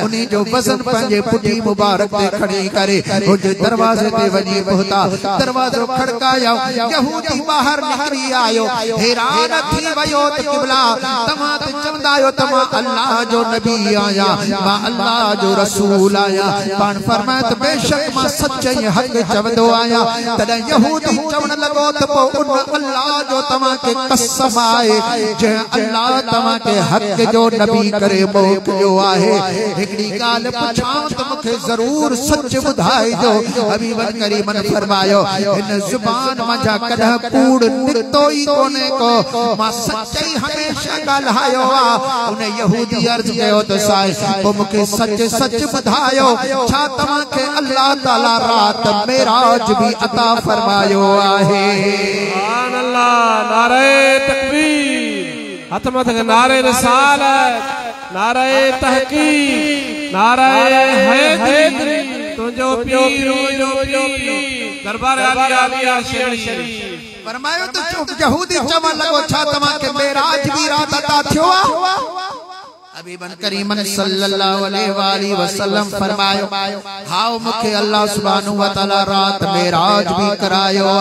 उन्हीं जो वज़न पंहिंजे पुठी मुबारक ते खणी करे उनजे दरवाजे ते वञी पहुता दरवाजो खड़कायो यहूदी ॿाहिरि निकिरी आयो हैरान थी वियो त क़िबला तव्हां त चवंदा आहियो त मां अल्लाह जो नबी आहियां मां अल्लाह जो रसूल आहियां पाण फरमाए त बेशक मां सच्चाई हक़ चवंदो आहियां तॾहिं यहूदी चवण लॻो त उन अल्लाह जो तमा के कसम आए जे अल्लाह तमा के हक जो नबी करे मोकिलियो आहे हिकड़ी गाल पुछां त मूंखे ज़रूर सच ॿुधाए जो हबीबन करीमन फरमायो इन ज़ुबान मंझा कॾहिं कूड़ निकतो ई कोने को मां सच्चाई हमेशा ॻाल्हायो आहे उन यहूदी अर्ज़ कयो त साईं पोइ मूंखे सच सच ॿुधायो छा तव्हां खे अल्लाह ताला रात मेराज भी अता फरमायो आहे सुभान अल्लाह नारे तकबीर हथ मथ नारे रिसालत नारे तहकीक नारे हैदरी तुझो पीर दरबार आलिया शरीफ फरमायो त यहूदी चवण लॻो छा तव्हां खे मेराज भी रात अता थियो हबीबन करीमन सल्लल्लाहु अलैहि वसल्लम फरमायो हाओ मुखे अल्लाह सुब्हानहु व तआला रात मेराज भी करायो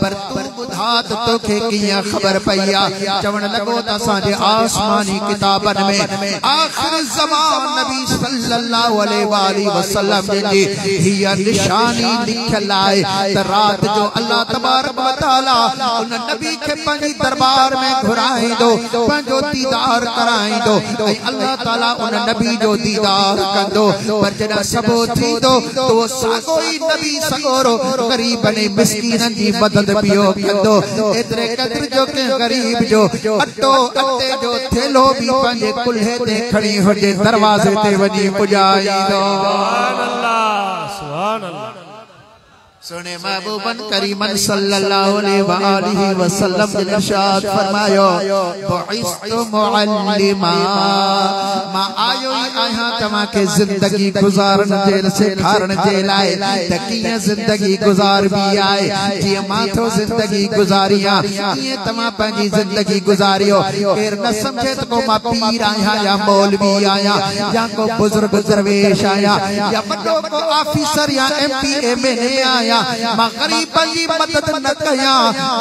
पर तू बुधा तोखे किया खबर पईया चवण लगो त असांजे आसमानी किताबन में आखिर ज़मान नबी सल्लल्लाहु अलैहि वसल्लम जी हिया निशानी लिखल आहे त रात जो अल्लाह तबारक व तआला उन नबी के पंहिंजे दरबार में घुराईंदो पंहिंजो दीदार कराईंदो अल्लाह ताला उन नबी जो दीदार कंदो पर जॾहिं सबो थींदो तो सागो ही नबी सगोरो गरीबन मिस्कीनन जी मदद पियो कंदो एतिरे क़द्र जो के गरीब जो अटो अटे जो थेलो भी पंहिंजे कुल्हे ते खणी हुजे दरवाज़े ते वञी पुॼाईंदो सुभान अल्लाह सुभान अल्लाह सुने महबूबन करीमन सल्लल्लाहु अलैहि वसल्लम ने इरशाद फरमायो बुइस्तु मुअल्लिमा मां आयो आया तमा के जिंदगी गुजारन जे सिखारण जे लाए त कीअं जिंदगी गुजार भी आए जीअं मां तो जिंदगी गुजारिया कीअं तमा पंहिंजी जिंदगी गुजारियो केर न समझे त को मां पीर आया या मौलवी आया या को बुजुर्ग दरवेश आया या वॾो को ऑफिसर या एमपी एमएलए आया मां गरीबन जी मदद न कया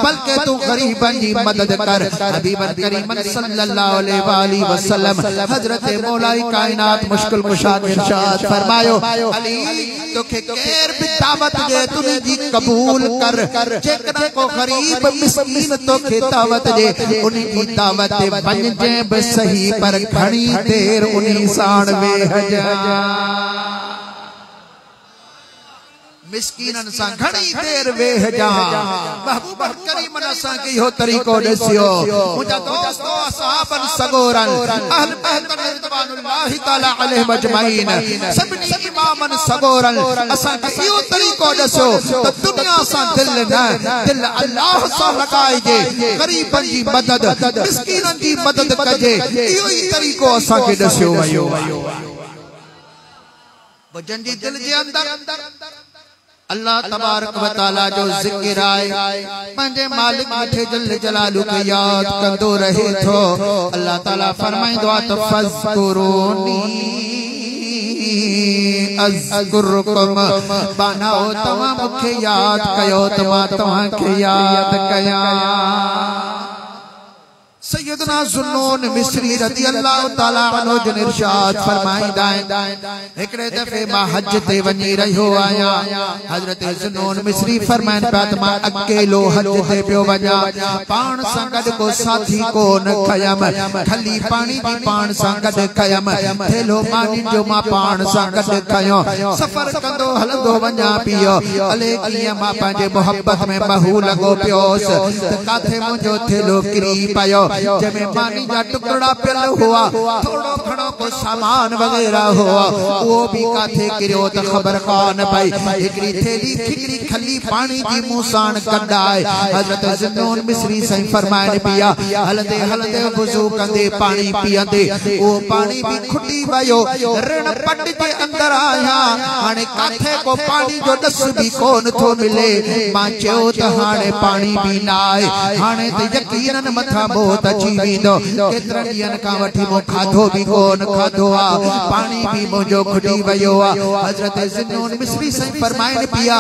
बल्कि तू गरीबन जी मदद कर हबीबन करीमन सल्लल्लाहु अलैहि वसल्लम हजरत मौलाई कायनात मुश्किल कुशा इरशाद फरमायो अली तोखे केर भी दावत दे तुनी जी कबूल कर जेकॾहिं को गरीब मिस्कीन तोखे दावत दे उनी जी दावत ते वञजे बि सही पर घणी देर उनी साण वेहजा मिस्कीनन सा घणी देर वेहजा महबूब करीम असा के यो तरीको दसियो मुजा दोस्तो असहाबन सगोरन अहल बैत रिज़वानुल्लाहि तआला अलैहि अजमईन सबनी इमामन सगोरन असा के यो तरीको दसियो त दुनिया सा दिल न दिल अल्लाह सा लगाई जे गरीबन जी मदद मिस्कीनन जी मदद कजे यो ही तरीको असा के दसियो वयो वजन जी दिल जे अंदर अल्लाह तबारक व तआला जो जिक्र आए पंहिंजे मालिक मिठे जल जलालु के याद कंदो रहे थो अल्लाह ताला फरमाइंदो आहे त फज़कुरूनी अज़कुरुकुम बनाओ तव्हां मूंखे याद कयो त मां तव्हांखे याद कया सैयदना ज़ुन्नून मिस्री रज़ी अल्लाह ताला अन्हु जन इरशाद फरमाईंदा हिकड़े दफे मां हज ते वञी रहियो आया हजरत ज़ुन्नून मिस्री फरमाइन पिया त मां अकेलो हज ते पियो वञा पाण सां गॾु को साथी कोन खयम खली पाणी भी पाण सां गॾु खयम थेलो पाणी जो मां पाण सां गॾु खयो सफ़र कंदो हलंदो वञा पियो अले कीअं मां पंहिंजे मोहब्बत में महू लॻो पियोस त काथे मुंहिंजो थेलो किरी पियो जमे पानी जा टुकड़ा पियल हुआ थोड़ो घणो को सामान वगैरह हुआ वो भी काथे किरियो त खबर कान पई हिकड़ी थेली ठिकरी खली पानी जी मुसाण कढाए हजरत ज़ुन्नून मिस्री सही फरमाइण पिया हलंदे हलंदे वुज़ू कंदे पानी पियंदे वो पानी भी खुटी वयो रण पट जे अंदर आया हाने काथे को पानी जो दस भी कोन थो मिले मां चयो त हाने पानी भी ना आए हाने त यकीनन मथा बहुत अची वेंदो केतरन ॾींहंनि खां वठी मो खाधो भी कोन खाधो आ पानी भी मुंहिंजो खुटी वयो आ हजरत ज़ुन्नून मिस्री सही फरमाइण पिया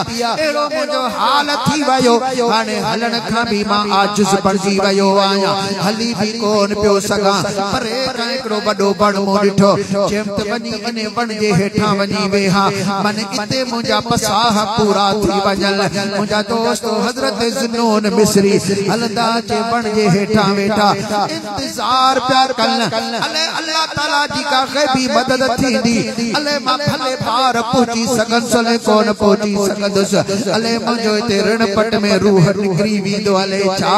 एड़ो मुंहिंजो हाल थी वयो हाने हलण खां भी मां आजिज़ बणजी वयो आहियां हली भी कोन पियो सघां पर हिकिड़ो वॾो वण मूं ॾिठो चयमि त वञी इन वण जे हेठां वञी वेहा मन इते मुंहिंजा पसाह पूरा थी वञनि मुंहिंजा दोस्त हजरत ज़ुन्नून मिस्री हलंदा जे वण जे हेठां वेठा इंतजार प्यार कन अले अल्लाह ताला जी का गैबी मदद थींदी अले मां भले पार पहुंची सघन सले कोन पहुंची सघंदुस अले मुंहिंजो इते रण पट में रूह निकरी वेंदो अले छा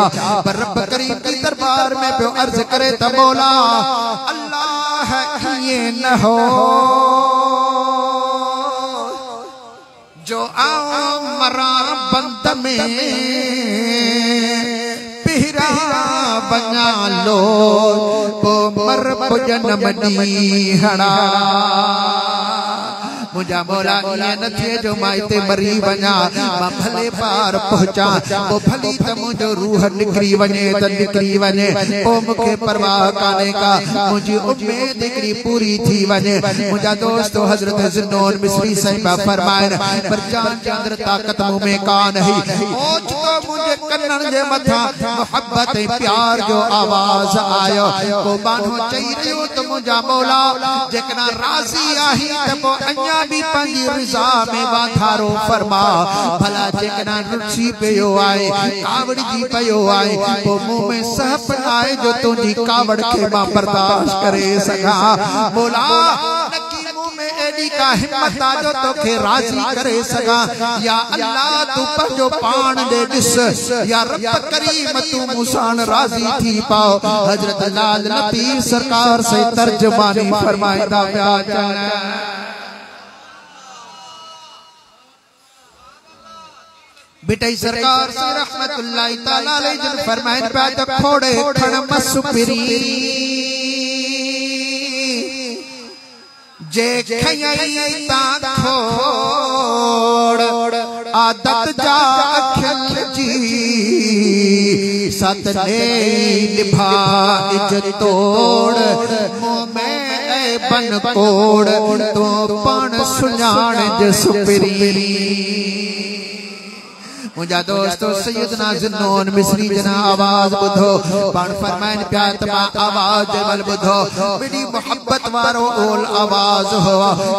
पर रब करीम के दरबार में पियो अर्ज करे त मौला अल्लाह ईअं न हो जो आओ मरा बंद में पिहरा बना लो पो मर पुजन मनी हड़ा मुझा मौला ये न थे जो माइते मरी वञा मां भले पार पहुंचा वो भली त मुझो रूह निकरी वञे त निकरी वञे ओ मूंखे परवाह काने का मुझी उम्मीद हिकड़ी पूरी थी वञे मुझा दोस्तो हजरत ज़ुन्नून मिस्री साहिबा फरमाइन पर जान के अंदर ताकत मुंह में का नहीं ओच तो मुझे कन्नन जे मथा मोहब्बत प्यार जो आवाज आयो को बानो चई रहियो त मुझा मौला जेकना राजी आही त पो अन्या भी पंजी रिज़ा में वाधारो फरमा भला जेकना रुची पियो आए कावड़ जी पियो आए पो मुंह में सहप आए जो तुझी कावड़ के मां बर्दाश्त करे सका मौला नकी मुंह में एडी का हिम्मत आ जो तोखे राजी करे सका या अल्लाह तू पर जो पान दे दिस या रब करीम तू मुसान राजी थी पाओ हजरत लाल नबी सरकार से तर्जुमानी फरमाइंदा पिया चले बेटे सरकार से रहमतुल्लाह तआला अलैहि जन फरमाइन पे तो खोड़े खण मसुपरी जे खयई ता खोड़ आदत जा अखल जी सतने निभा इज्जत तोड़ मुंह में बन कोड़ तो पण सुजान जसुपरी मुझा दोस्तों सैयदना ज़ुन्नून मिस्री जना आवाज बुधो पान फरमाइन प्यार तमा आवाज मल बुधो बड़ी मोहब्बत वारो ओल आवाज हो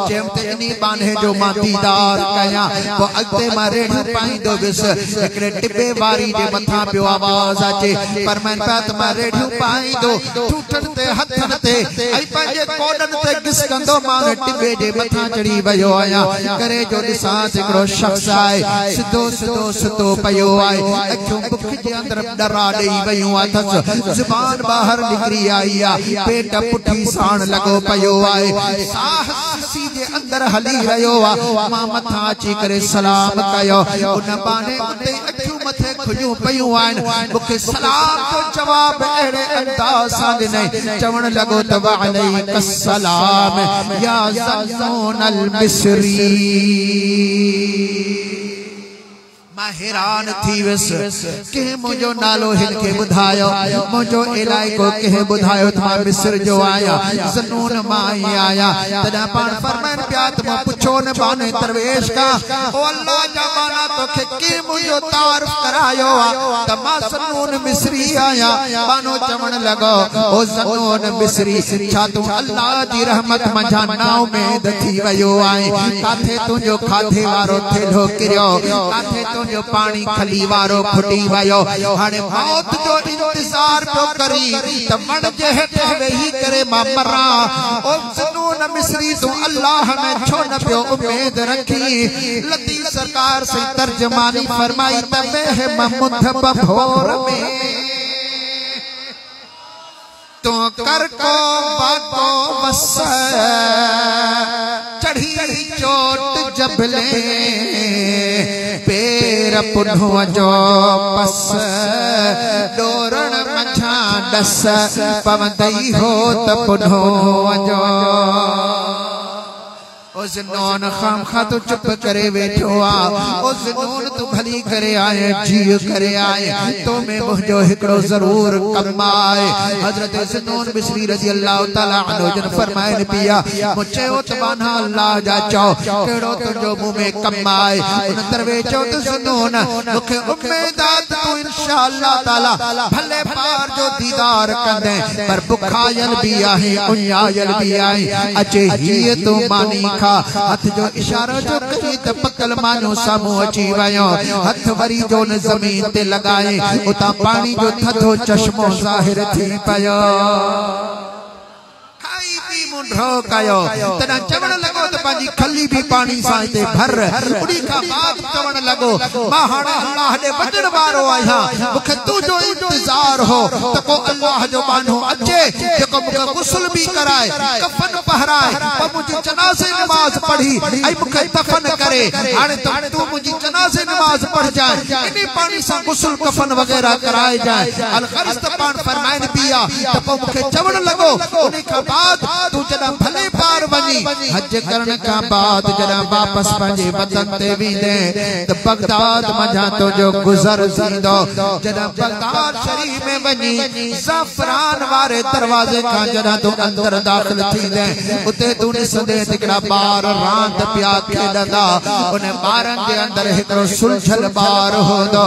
जेमते इनी बांधे जो मां दीदार कया वो अगते मां रेढ़ पाई दो बिस एकड़े टिबे वारी जे मथा पियो आवाज अचे फरमाइन प्यार तमा रेढ़ पाई दो टूटन ते हथन ते आई पंजे कोडन ते गिसकंदो मां टिबे जे मथा चढ़ी वयो आया करे जो दिसा हिकड़ो शख्स आए सिधो सिधो तो पयो आए अखियों बुख जे अंदर डरा दई वयूं अथस जुबान बाहर निकरी आई आ पेट पुठी साण लगो पयो आए साह सीधे अंदर हली रहियो आ मां मथा अची करे सलाम कयो उन बाने उते अखियों मथे खुजूं पयूं आइन मूंखे सलाम जो जवाब अहिड़े अंदाज़ सां ॾिनई चवण लॻो त वालैकुम सलाम या ज़ुन्नून अल मिस्री मां हैरान थी वस के मुझो नालो हिनके बुधायो मुझो इलाइको के बुधायो था मिस्र जो आया ज़ुन्नून मां आया तदा पान फरमान प्या तुम पुछो न बाने दरवेश का ओ अल्लाह जमाना तो के मुझो तारीफ करायो त मां ज़ुन्नून मिस्री आया बानो चवण लगो ओ ज़ुन्नून मिस्री छा तू अल्लाह जी रहमत मजा नाव में दथी वयो आए काथे तुजो खाधे वारो थेलो किरियो काथे जो पानी खली वारो खुटी वयो हाने मौत जो इंतजार पियो करी त मण जे हेठे वेही करे मां मरा ओ ज़ुन्नून मिस्री तू अल्लाह में छो न पियो उम्मीद रखी लती सरकार से तर्जुमानी फरमाई त वे महमूद बभोर में तो कर को बाको बस चढ़ी चोट जबले पेर पुन्हो जो पस डोरण मछा डस पवंदई हो त पुन्हो जो ओ ज़ुन्नून खाम खा तो चुप करे बैठो आ ओ ज़ुन्नून तू भली करे आए जी करे आए तो में मुझो हिकड़ो जरूर कम आए हजरत ज़ुन्नून मिस्री रज़ी अल्लाह तआला अन्हु जन फरमाए पिया मुझे ओ तबाना अल्लाह जा चो केड़ो तुजो मुंह में कम आए उन तरवे चो त ज़ुन्नून मुखे उम्मीद आ तू इंशाअल्लाह ताला भले पार जो दीदार कंदे पर बुखायल भी आहे उन्यायल भी आहे अचे ही तो मानी हथ जो इशारो जो करी त पकल मानो सामू अची वयो हथ वरी जो न जमीन ते लगाए उता पानी जो थधो चश्मो जाहिर थी पयो मुंडो कयो तना चवण लगो त पाजी खली भी पानी सां ते भर उडी का बाद चवण लगो मां हाणे अल्लाह दे वचन वारो आया मुखे तू जो इंतजार हो त को अल्लाह जो बानो अचे जेको मुखे गुस्ल भी कराए कफन पहराए पर मुजी जनाज़े नमाज पढ़ी आई मुखे दफन करे हाणे तू मुजी जनाज़े नमाज पढ़ जाए इनी पानी सां गुस्ल कफन वगैरह कराए जाए अल खरिस्त पान फरमाइन पिया त पो मुखे चवण लगो उनी का बाद तू जदा भले पार वनी हज करण का बाद जरा वापस पंजे वतन ते वींदे त बगदाद मजा तो जो गुजर थींदो जरा बगदाद शरीफ में वनी ज़फ़रान वारे दरवाजे का जरा तो अंदर दाखिल थींदे उते तू ॾिसंदे हिकिड़ा ॿार रांदि पिया खेॾंदा उन ॿारनि जे अंदर हिकिड़ो सुलझल ॿार हूंदो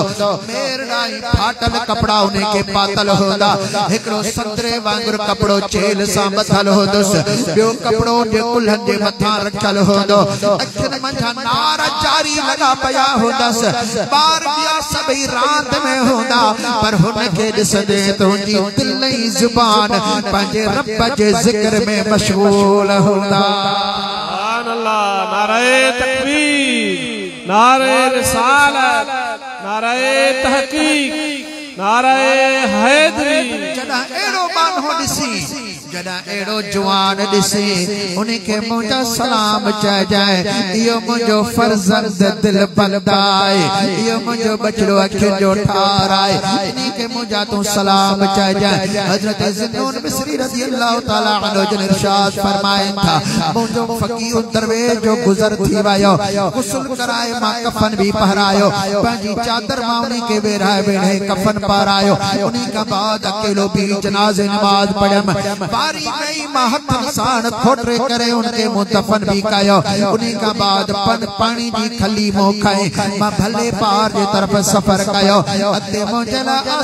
मेरनाई फाटल कपड़ा उन्हें के पातल होंदा हिकिड़ो संतरे वांगुर कपड़ो चेल सां बधल होंदुसि ॿियो कपड़ो जे कुल्हनि जे मथां रखियल होंदो अखियुनि मंझां नारा जारी लॻा पिया हूंदसि ॿार ॿिया सभई रांदि में हूंदा पर हुनखे ॾिसंदे तुंहिंजी दिल जी ज़ुबान पंहिंजे रब जे ज़िक्र में मशगूल हूंदा सुभान अल्लाह नारे तकबीर नारे रिसालत नारे तहकीक नारे हैदरी जॾहिं अहिड़ो माण्हू ॾिसी जॾहिं अहिड़ो जवान ॾिसी उनखे मुंहिंजा सलाम चइजांइ इहो मुंहिंजो फर्ज़ंद दिल बंदा आहे इहो मुंहिंजो बचड़ो अखियुनि जो ठार आहे इनखे मुंहिंजा तूं सलाम चइजांइ हज़रत ज़ुन्नून मिस्री रज़ी अल्लाह ताला अन्हु जन इरशाद फरमाइनि था मुंहिंजो फ़क़ीह दरवेश जो गुज़र थी वियो गुस्ल कराए मां कफ़न बि पहरायो पंहिंजी चादर मां उनखे वेराए वेड़े कफ़न पारायो उन्हीं का बाद अकेलो भी जनाज़े नमाज पढ़ियमि बारी में मां हथ साण खोटरे करे उनके मुदफन भी कयो उन्हीं का बाद पानी जी खली मुंह खाए मां भले पार जे तरफ सफर कयो अते मुंहिंजे लाइ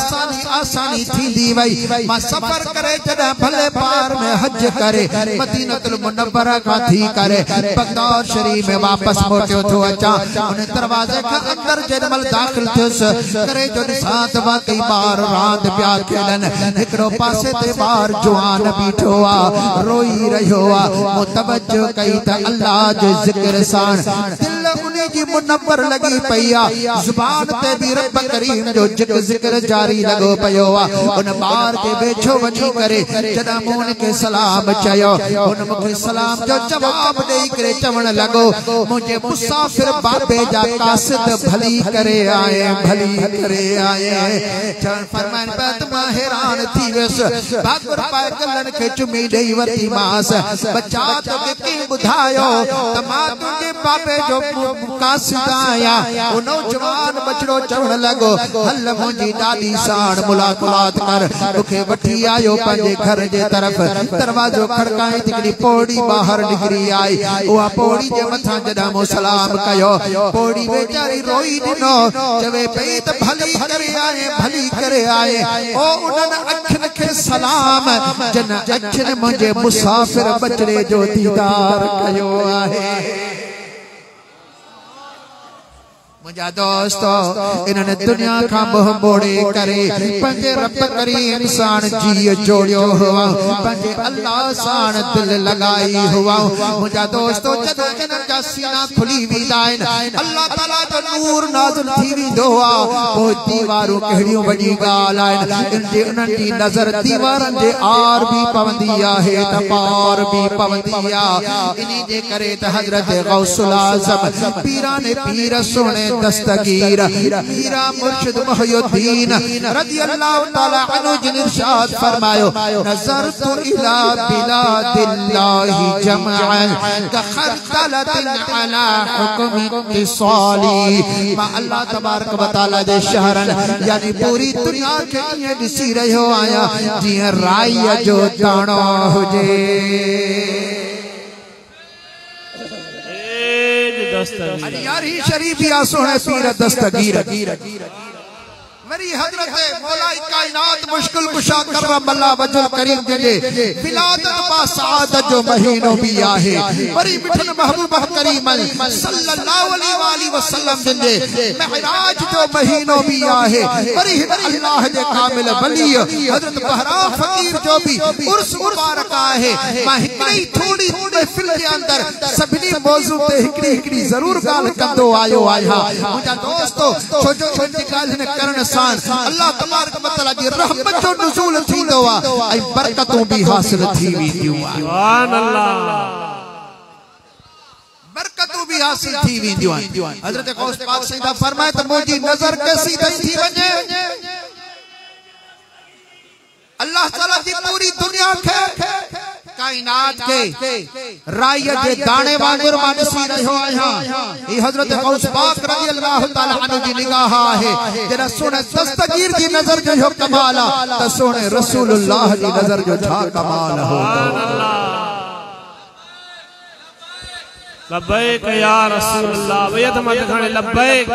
आसानी थींदी वई मां सफर करे जॾहिं भले पार में हज करे मदीनतुल मुनव्वरा खां थी करे बगदाद शरीफ में वापस मोटियो थो अचां उन दरवाजे खां अंदर जेमल दाखिल थियुसि करे जो ॾिसां त वाकई ॿार रांदि पिया खेॾनि हिकिड़ो पासे ते ॿार जवान बीठो आहे रोई रहियो आहे मुतवजो कई त अल्लाह जे ज़िक्र सां दिल उन्हीं जी मुनव्वर लगी पई आहे ज़ुबान ते भी रब करीम जो ज़िक्र जारी लगो पियो आहे उन ॿार के वेझो वञी करे जॾहिं मूं उनखे सलाम चयो उन मूंखे सलाम जो जवाब ॾेई करे चवण लॻो मुंहिंजे मुसाफ़िर बाबे जा कासिद भली करे आए फरमाइनि पिया त मां हैरान थी वियुसि भाकुर पाए गलनि खे चुमी ॾेई वरिती मांस बचा तोखे कीअं ॿुधायो त मां तुंहिंजे बाबे जो कासिद आहियां उन जवान बचड़ो चवण लॻो हल मुंहिंजी ॾाॾी साण मुलाक़ात कर मूंखे वठी आयो पंहिंजे घर जे तरफ़ दरवाज़ो खड़काई हिकिड़ी पौड़ी ॿाहिरि निकिरी आई उहा पौड़ी जे मथां जॾहिं मूं सलाम कयो पौड़ी वेचारी रोई ॾिनो चवे पई त भली करे आए ओ उन्हनि अखियुनि खे सलाम जन अखियुनि मुंहिंजे मुसाफ़िर बचड़े जो दीदार कयो आहे मुझा दोस्तो इन्होंने दुनिया का मोह मोड़े करे पंजे रब करीम साण जी जोड़ियो हुआ पंजे अल्लाह साण दिल लगाई हुआ मुझा दोस्तो जदों इन्हनि जा सीना खुली वेंदा आहिनि अल्लाह ताला जो नूर नाज़िल थी वेंदो आहे पोइ दीवारूं कहिड़ियूं वॾी ॻाल्हि आहिनि उन्हनि जी नज़र दीवारनि जे आर बि पवंदी आहे त पार बि पवंदी आहे इन जे करे त हज़रत गौसुल आज़म पीराने पीर सोने दस्तगीर मीरा मुर्शिद मुहय्यिद्दीन रज़ी अल्लाह ताला अन्हु जिन इरशाद फरमायो नज़रतु इला बिलादिल्लाहि जमअन कखरतलतिन अला हुक्म इत्तिसाली मां अल्लाह तबारक व तआला जे शहरन यानी पूरी दुनिया खे ईअं ॾिसी रहियो आहियां जीअं राईअ जो दाणो हुजे यारी शरीफ या सोने पीर दस्तगीर मेरी हजरत मौलाई कायनात मुश्किल कुशा करम अल्लाह वजल करीम जे विलादत बा सआदत जो महीनो भी आहे बड़ी मिठन महबूब करीम सल्लल्लाहु अलैहि वसल्लम जे महराज जो महीनो भी आहे बड़ी अल्लाह जे कामिल वली हजरत बहरा फकीर जो भी उर्स मुबारक आहे मां हिकड़ी थोड़ी महफिल के अंदर सभनी मौजू पे हिकड़ी जरूर गाल कंदो आयो आया मुझा दोस्तो छोजो गाल ने करण अल्लाह तबारक व तआला जी रहमत जो नुज़ूल थींदो आहे ऐं बरकतूं भी हासिल थी वेंदियूं सुभान अल्लाह बरकतूं भी हासिल थी वेंदियूं आहिनि हज़रत गौस पाक सईदा फरमाए त मुंहिंजी नज़र कैसी थी वञे अल्लाह ताला जी पूरी दुनिया खे कायनात के राय जे दाने वांगुर मां ॾिसी रहियो आहियां ही हज़रत गौस पाक रज़ी अल्लाह ताला अन्हु जी निगाह आहे जॾहिं सोने दस्तगीर जी नज़र जो इहो कमाल आहे त सोने रसूलुल्लाह जी नज़र जो छा कमाल हो। लब्बैक या रसूलल्लाह वयद मत घणे लब्बैक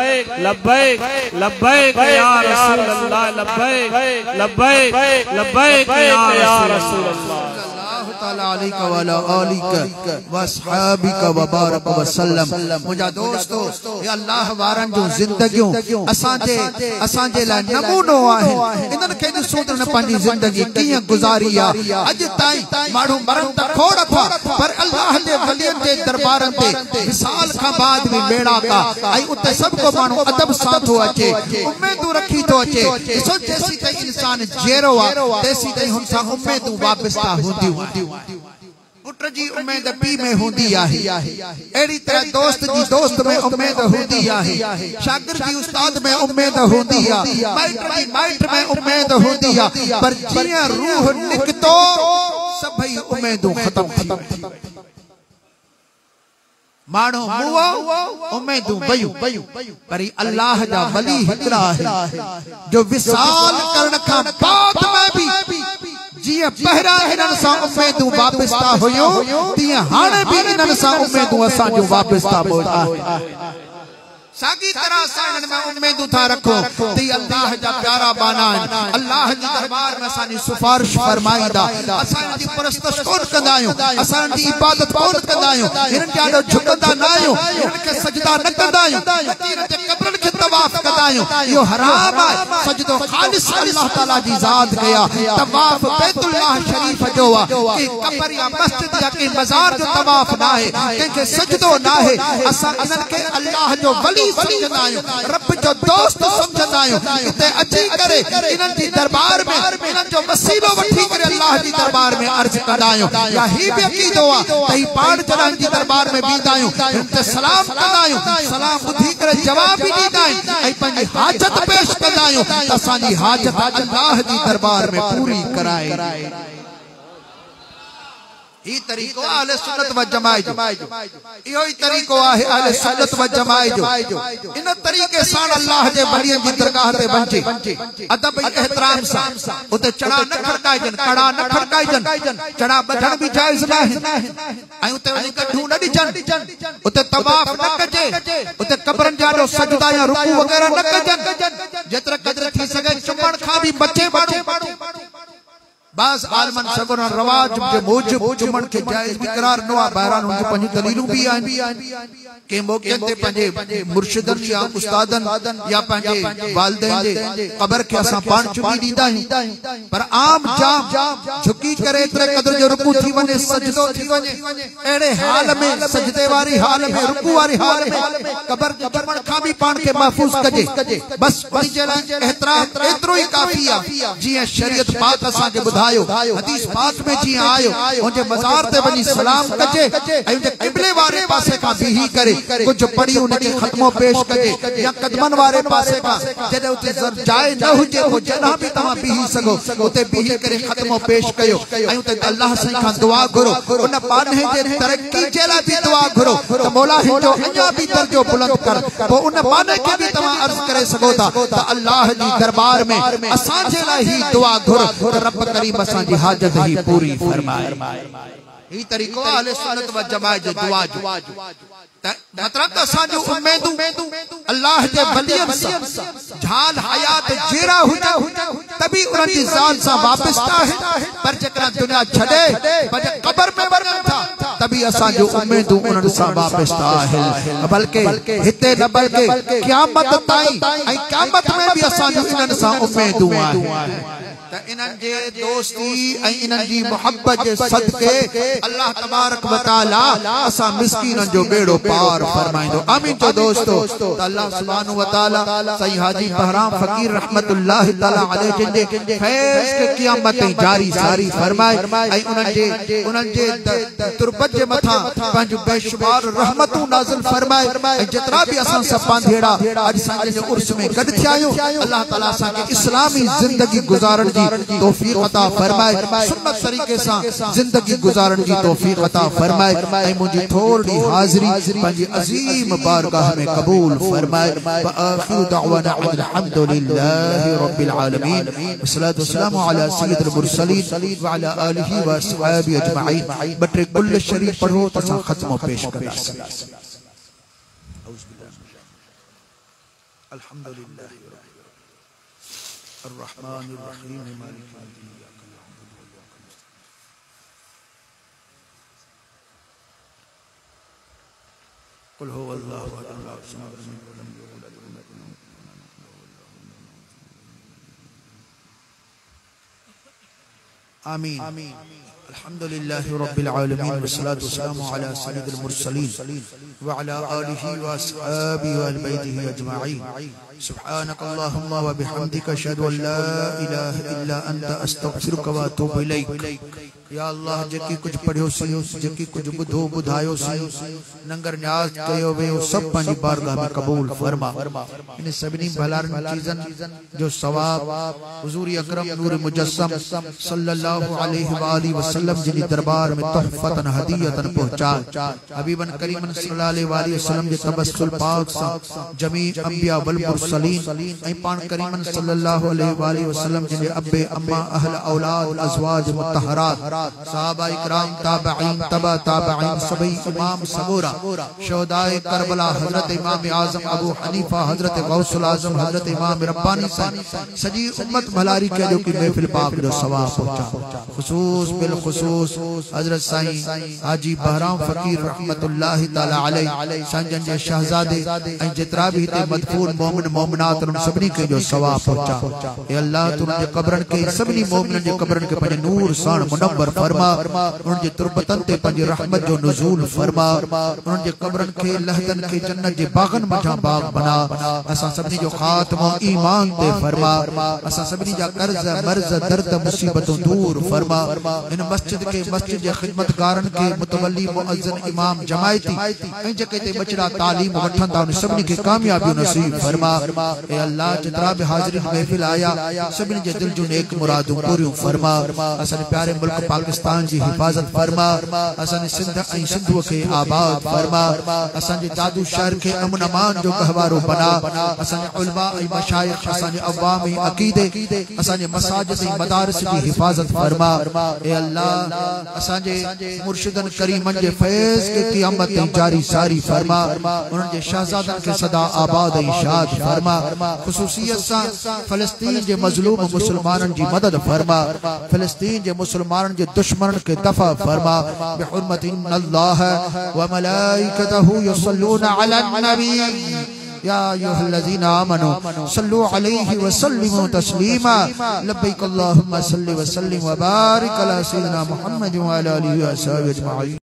लब्बैक लब्बैक या रसूलल्लाह लब्बैक लब्बैक लब्बैक या रसूलल्लाह ताला अलैका वाला आलिका वसहाबिका वबारक वसल्लम। मुझा दोस्तो ये अल्लाह वारन जो जिंदगियों असांजे लाइ नमूनो आहे इन्हनि खे ॾिसो त न पंहिंजी ज़िंदगी कीअं गुज़ारी आहे। अॼु ताईं माण्हू मरनि त खोड़ था पर अल्लाह जे वलियनि जे दरबारनि ते विसाल खां बाद भी बेड़ा का ऐं उते सभु को माण्हू अदब सां थो अचे उम्मीदूं रखी थो अचे। ॾिसो जेसीं ताईं इंसान जहिड़ो आहे तेसीं ताईं हुन सां उम्मीदूं वाबस्ता हूंदियूं। पुट जी उम्मीद पी में होंदी आहे एड़ी तरह दोस्त जी दोस्त में उम्मीद होंदी आहे शागिर्द जी उस्ताद में उम्मीद होंदी आहे माइट जी माइट में उम्मीद होंदी आहे पर जियां रूह निकतो सभई उम्मीदूं खत्म थी मानो मुआ उम्मीदूं वयूं पर अल्लाह जा वली हिकड़ा है जो विसाल करण का बाद में भी जिया पहरा इन्हनि सां उम्मीदूं वाबस्ता हुयूं तीअं हाणे भी इन्हनि सां उम्मीदूं असां जो वाबस्ता आहे। सागी तरह सां इन्हनि में उम्मीदूं था रखो ती अल्लाह जा प्यारा बाना आहिनि अल्लाह जी दरबार में असांजी सिफारिश फरमाईंदा असां इन्हनि जी परस्तश कोन कंदा आहियूं असां इन्हनि जी इबादत कोन कंदा आहियूं इन्हनि खे ॾाढो झुकंदा न आहियूं इन्हनि खे सजदा न कंदा आहियूं इन्हनि जे कब्रनि खे तवाफ कंदा आहियूं इहो हराम आहे। सजदो खालिस अल्लाह ताला जी ज़ात कया तवाफ बैतुल्लाह शरीफ जो आहे कि कब्र या मस्जिद या कि मज़ार जो तवाफ ना है कंहिंखे सजदो ना है। असां इन्हनि खे अल्लाह जो वली समझंदा आहियूं रब जो दोस्त समझंदा आहियूं इते अची करे इन्हनि जी दरबार में इन्हनि जो वसीलो वठी करे अल्लाह जी दरबार में अर्ज़ कंदा आहियूं या ही भी अक़ीदो आहे त ही पाण जॾहिं जी दरबार में बीहंदा आहियूं हिन ते सलाम कंदा आहियूं सलाम ॿुधी करे जवाब भी ॾींदा आहियूं ऐं पंहिंजी हाजत पेश कंदा आहियूं त असांजी हाजत अल्लाह जी दरबार में पूरी कराए। ही तरीको अहले सुन्नत व जमाअत जो इहो ही तरीको आहे अहले सुन्नत व जमाअत जो इन तरीके सां अल्लाह जे वलियन जी दरगाह ते वञे अदब ऐं एहतराम सां उते चढ़ा न खड़काइजन कड़ा न खड़काइजन चढ़ा बधण भी जायज़ न आहे ऐं उते वञी कढूं न ॾिजन उते तवाफ न कजे उते कब्रन जा जो सजदा या रुकू वगैरह न कजन जेतिरा क़दर थी सके चुमण खां भी बचे माण्हू बाज़ आलमन सगुन रवाज जे मूजिब चुमण के जायज़ भी करार न आहे बहरान उनकी पंहिंजी दलीलूं भी आहिनि के मौके ते पंहिंजे मुर्शिदन या उस्तादन या पंहिंजे वालिदैन जे क़ब्र के असां पाण चुमी ॾींदा आहियूं पर आम जाम झुकी करे एतिरे क़दर जो रुकू थी वञे सजदो थी वञे अहिड़े हाल में सजदे वारी हाल में रुकू वारी हाल में क़ब्र जे चुमण खां भी पाण खे महफूज़ कजे बस उन जे लाइ एहतराम एतिरो ई काफ़ी आहे जीअं शरीयत पाक असां खे हदीस पाक में जी आयो उनके मज़ार ते वनी सलाम कजे ऐं उनके क़िबले वाले पासे का बीही करे कुछ पढ़ी उनके खत्मो पेश कजे या कदमन वाले पासे का जदे उते जाए न हुजे वो जहां भी तमा बीही सगो उते बीही करे खत्मो पेश कयो ऐं उते अल्लाह से का दुआ करो उन पाने जे तरक्की जे ला भी दुआ करो तो मौला हिजो अञा भी दर्जो बुलंद कर वो उन पाने के भी तमा अर्ज करे सगो था तो अल्लाह जी दरबार में असां जे ला ही दुआ करो रब करीम असांजी हाजत ही पूरी फरमाए। ही तरीको अहले सुन्नत व जमाअत जो दुआ जो मतलब असांजो उम्मीदूं अल्लाह जे वलियन सां झाल हयात जेरा हुजे तभी उन्हनि जी ज़ात सां वाबस्ता है पर जेकरा दुनिया छॾे पर क़ब्र में वञनि था तभी असांजो उम्मीदूं उन्हनि सां वाबस्ता है बल्कि हिते न बल्कि क़यामत ताईं ऐं क़यामत में भी असांजो इन्हनि सां उम्मीदूं आहे। इन्हनि जे दोस्ती ऐं इन्हनि जी मोहब्बत जे सदके अल्लाह तबारक व तआला असां मिस्कीननि जो बेड़ो पार फरमाइंदो आमीन। तो दोस्तो अल्लाह सुब्हानहु व तआला सही हाजी बहराम फकीर रहमतुल्लाह तआला अलैहि जिंदे फैज़ के क़यामत जारी सारी फरमाए ऐं उन्हनि जे तुरबत जे मथा पंहिंजो बेशुमार रहमतूं नाज़िल फरमाए ऐं जेतिरा भी असां सभु पांधेड़ा अॼु असांजे उर्स में गॾु थिया आहियूं अल्लाह तआला असांखे इस्लामी ज़िंदगी गुज़ारण जी की तौफीक अता फरमाए, सुन्नत तरीके से जिंदगी गुजारन की तौफीक अता फरमाए। ऐ मुझी थोड़ी हाजिरी पंजी अजीम बारगाह में कबूल फरमाए। व आखिरु दअवाना अल्हम्दुलिल्लाहि रब्बिल आलमीन वस्सलातु वस्सलामु अला सय्यिदिल मुरसलीन व अला आलिहि व अस्हाबिहि अजमईन। बटरे कुल शरीफ पढ़ो तसा खत्म पेश कर। अल्हम्दुलिल्लाह अर्रहमानिर रहीम मालिक यौमिद्दीन। कुल हुवल्लाहु अहद अल्लाहु समद लम यलिद वलम यूलद वलम यकुन लहु कुफुवन अहद। आमीन। अल्हम्दुलिल्लाहि रब्बिल आलमीन वस्सलातु वस्सलामु अला सय्यिदिल मुरसलीन व अला आलिहि व अस्हाबिहि व अहलि बैतिहि अजमईन। सुब्हानकल्लाहुम्मा व बिहम्दिका अशहदु अन ला इलाहा इल्ला अंता अस्तगफिरुका व अतूबु इलैक। या अल्लाह जेकी कुछ पढ़ियो सी, जेकी कुछ बुधो बुधायो सी, नंगर न्याज कयो वे सब पंजी बारगाह में कबूल फरमा। इन सभी भलारन चीजन जो सवाब हुजूर अकरम नूर मुजस्सम सल्लल्लाहु अलैहि व आलिहि वसल्लम जिनी दरबार में तोहफतन हदियतन पहुंचा। हबीबन करीमन सल्लल्लाहु अलैहि वसल्लम जे तबस्सुल पाक सा जमी अंबिया वल मुरसलीन ऐ पान करीमन सल्लल्लाहु अलैहि वसल्लम जिने अब्बे अम्मा अहल औलाद अज़वाज मुतहरात सहाबा इकराम ताबईन तबा ताबईन सभी इमाम सबूरा शोहदाए करबला हजरत इमाम आजम अबू हनीफा हजरत गौसुल आजम हजरत इमाम रब्बानी सजी उम्मत भलारी के जो की महफिल पाक जो सवाब पहुंचा। खुसूस बिल खुसूस हजरत साईं हाजी बहराम फकीर रहमतुल्लाहि तआला अलैहि संजन जे शहजादे ऐ जितरा भी ते मदफून मोमिन मोमिनात उन सबनी के जो सवाब पहुंचा। ए अल्लाह तू उनके कब्रन के सबनी मोमिनन जे कब्रन के पंजे नूर साण मुनव्वर फरमा। उनके तुरबतन ते पंजे रहमत जो नुज़ूल फरमा। उनके कब्रन के लहदन के जन्नत जे बागन मजा बाग बना। असा सबनी जो खात्मा ईमान ते फरमा। असा सबनी जा कर्ज मर्ज दर्द मुसीबतों दूर फरमा। इन मस्जिद के मस्जिद जे खिदमतगारन के मुतवल्ली मुअज्जिन इमाम जमायती ऐ जके ते बचड़ा तालीम वठंदा उन सबनी के कामयाबी नसीब फरमा। ए अल्लाह जितना भी हाजिरीन महफिल आया सबनी जे दिल जो नेक मुरादों पूरी फरमा। असन प्यारे मुल्क पाकिस्तान जी हिफाजत फरमा। असन सिंध ऐ सिंधु के आबाद फरमा। असन जादू शहर के अमन अमान जो गहवारो बना। असन उलमा ऐ मशाइख असन अवाम अकीदे असन मसाजिद ऐ मदारिस की हिफाजत फरमा। ए अल्लाह असन मुर्शिदन करीमन जे फैज के क़यामत जारी सारी फरमा। उन जे शहजादन के सदा आबाद ऐ शाद फरमा। खुसूसियत सा फलस्तीन जे मजलूम मुसलमानन जी मदद फरमा। फलस्तीन जे मुसलमानन जे दुश्मन के दफा फरमा। बिहुर्मति इन्नल्लाह व मलाइकतहु युसल्लूना अलन नबी या अय्युहल्लज़ीना आमनू सल्लु अलैहि व सल्लिमू तस्लीमा। लब्बैक अल्लाहुम्मा सल्लि व सल्लिम व बारिक अला सय्यिदिना मुहम्मद व अला आलिहि व अस्हाबिहि अजमईन।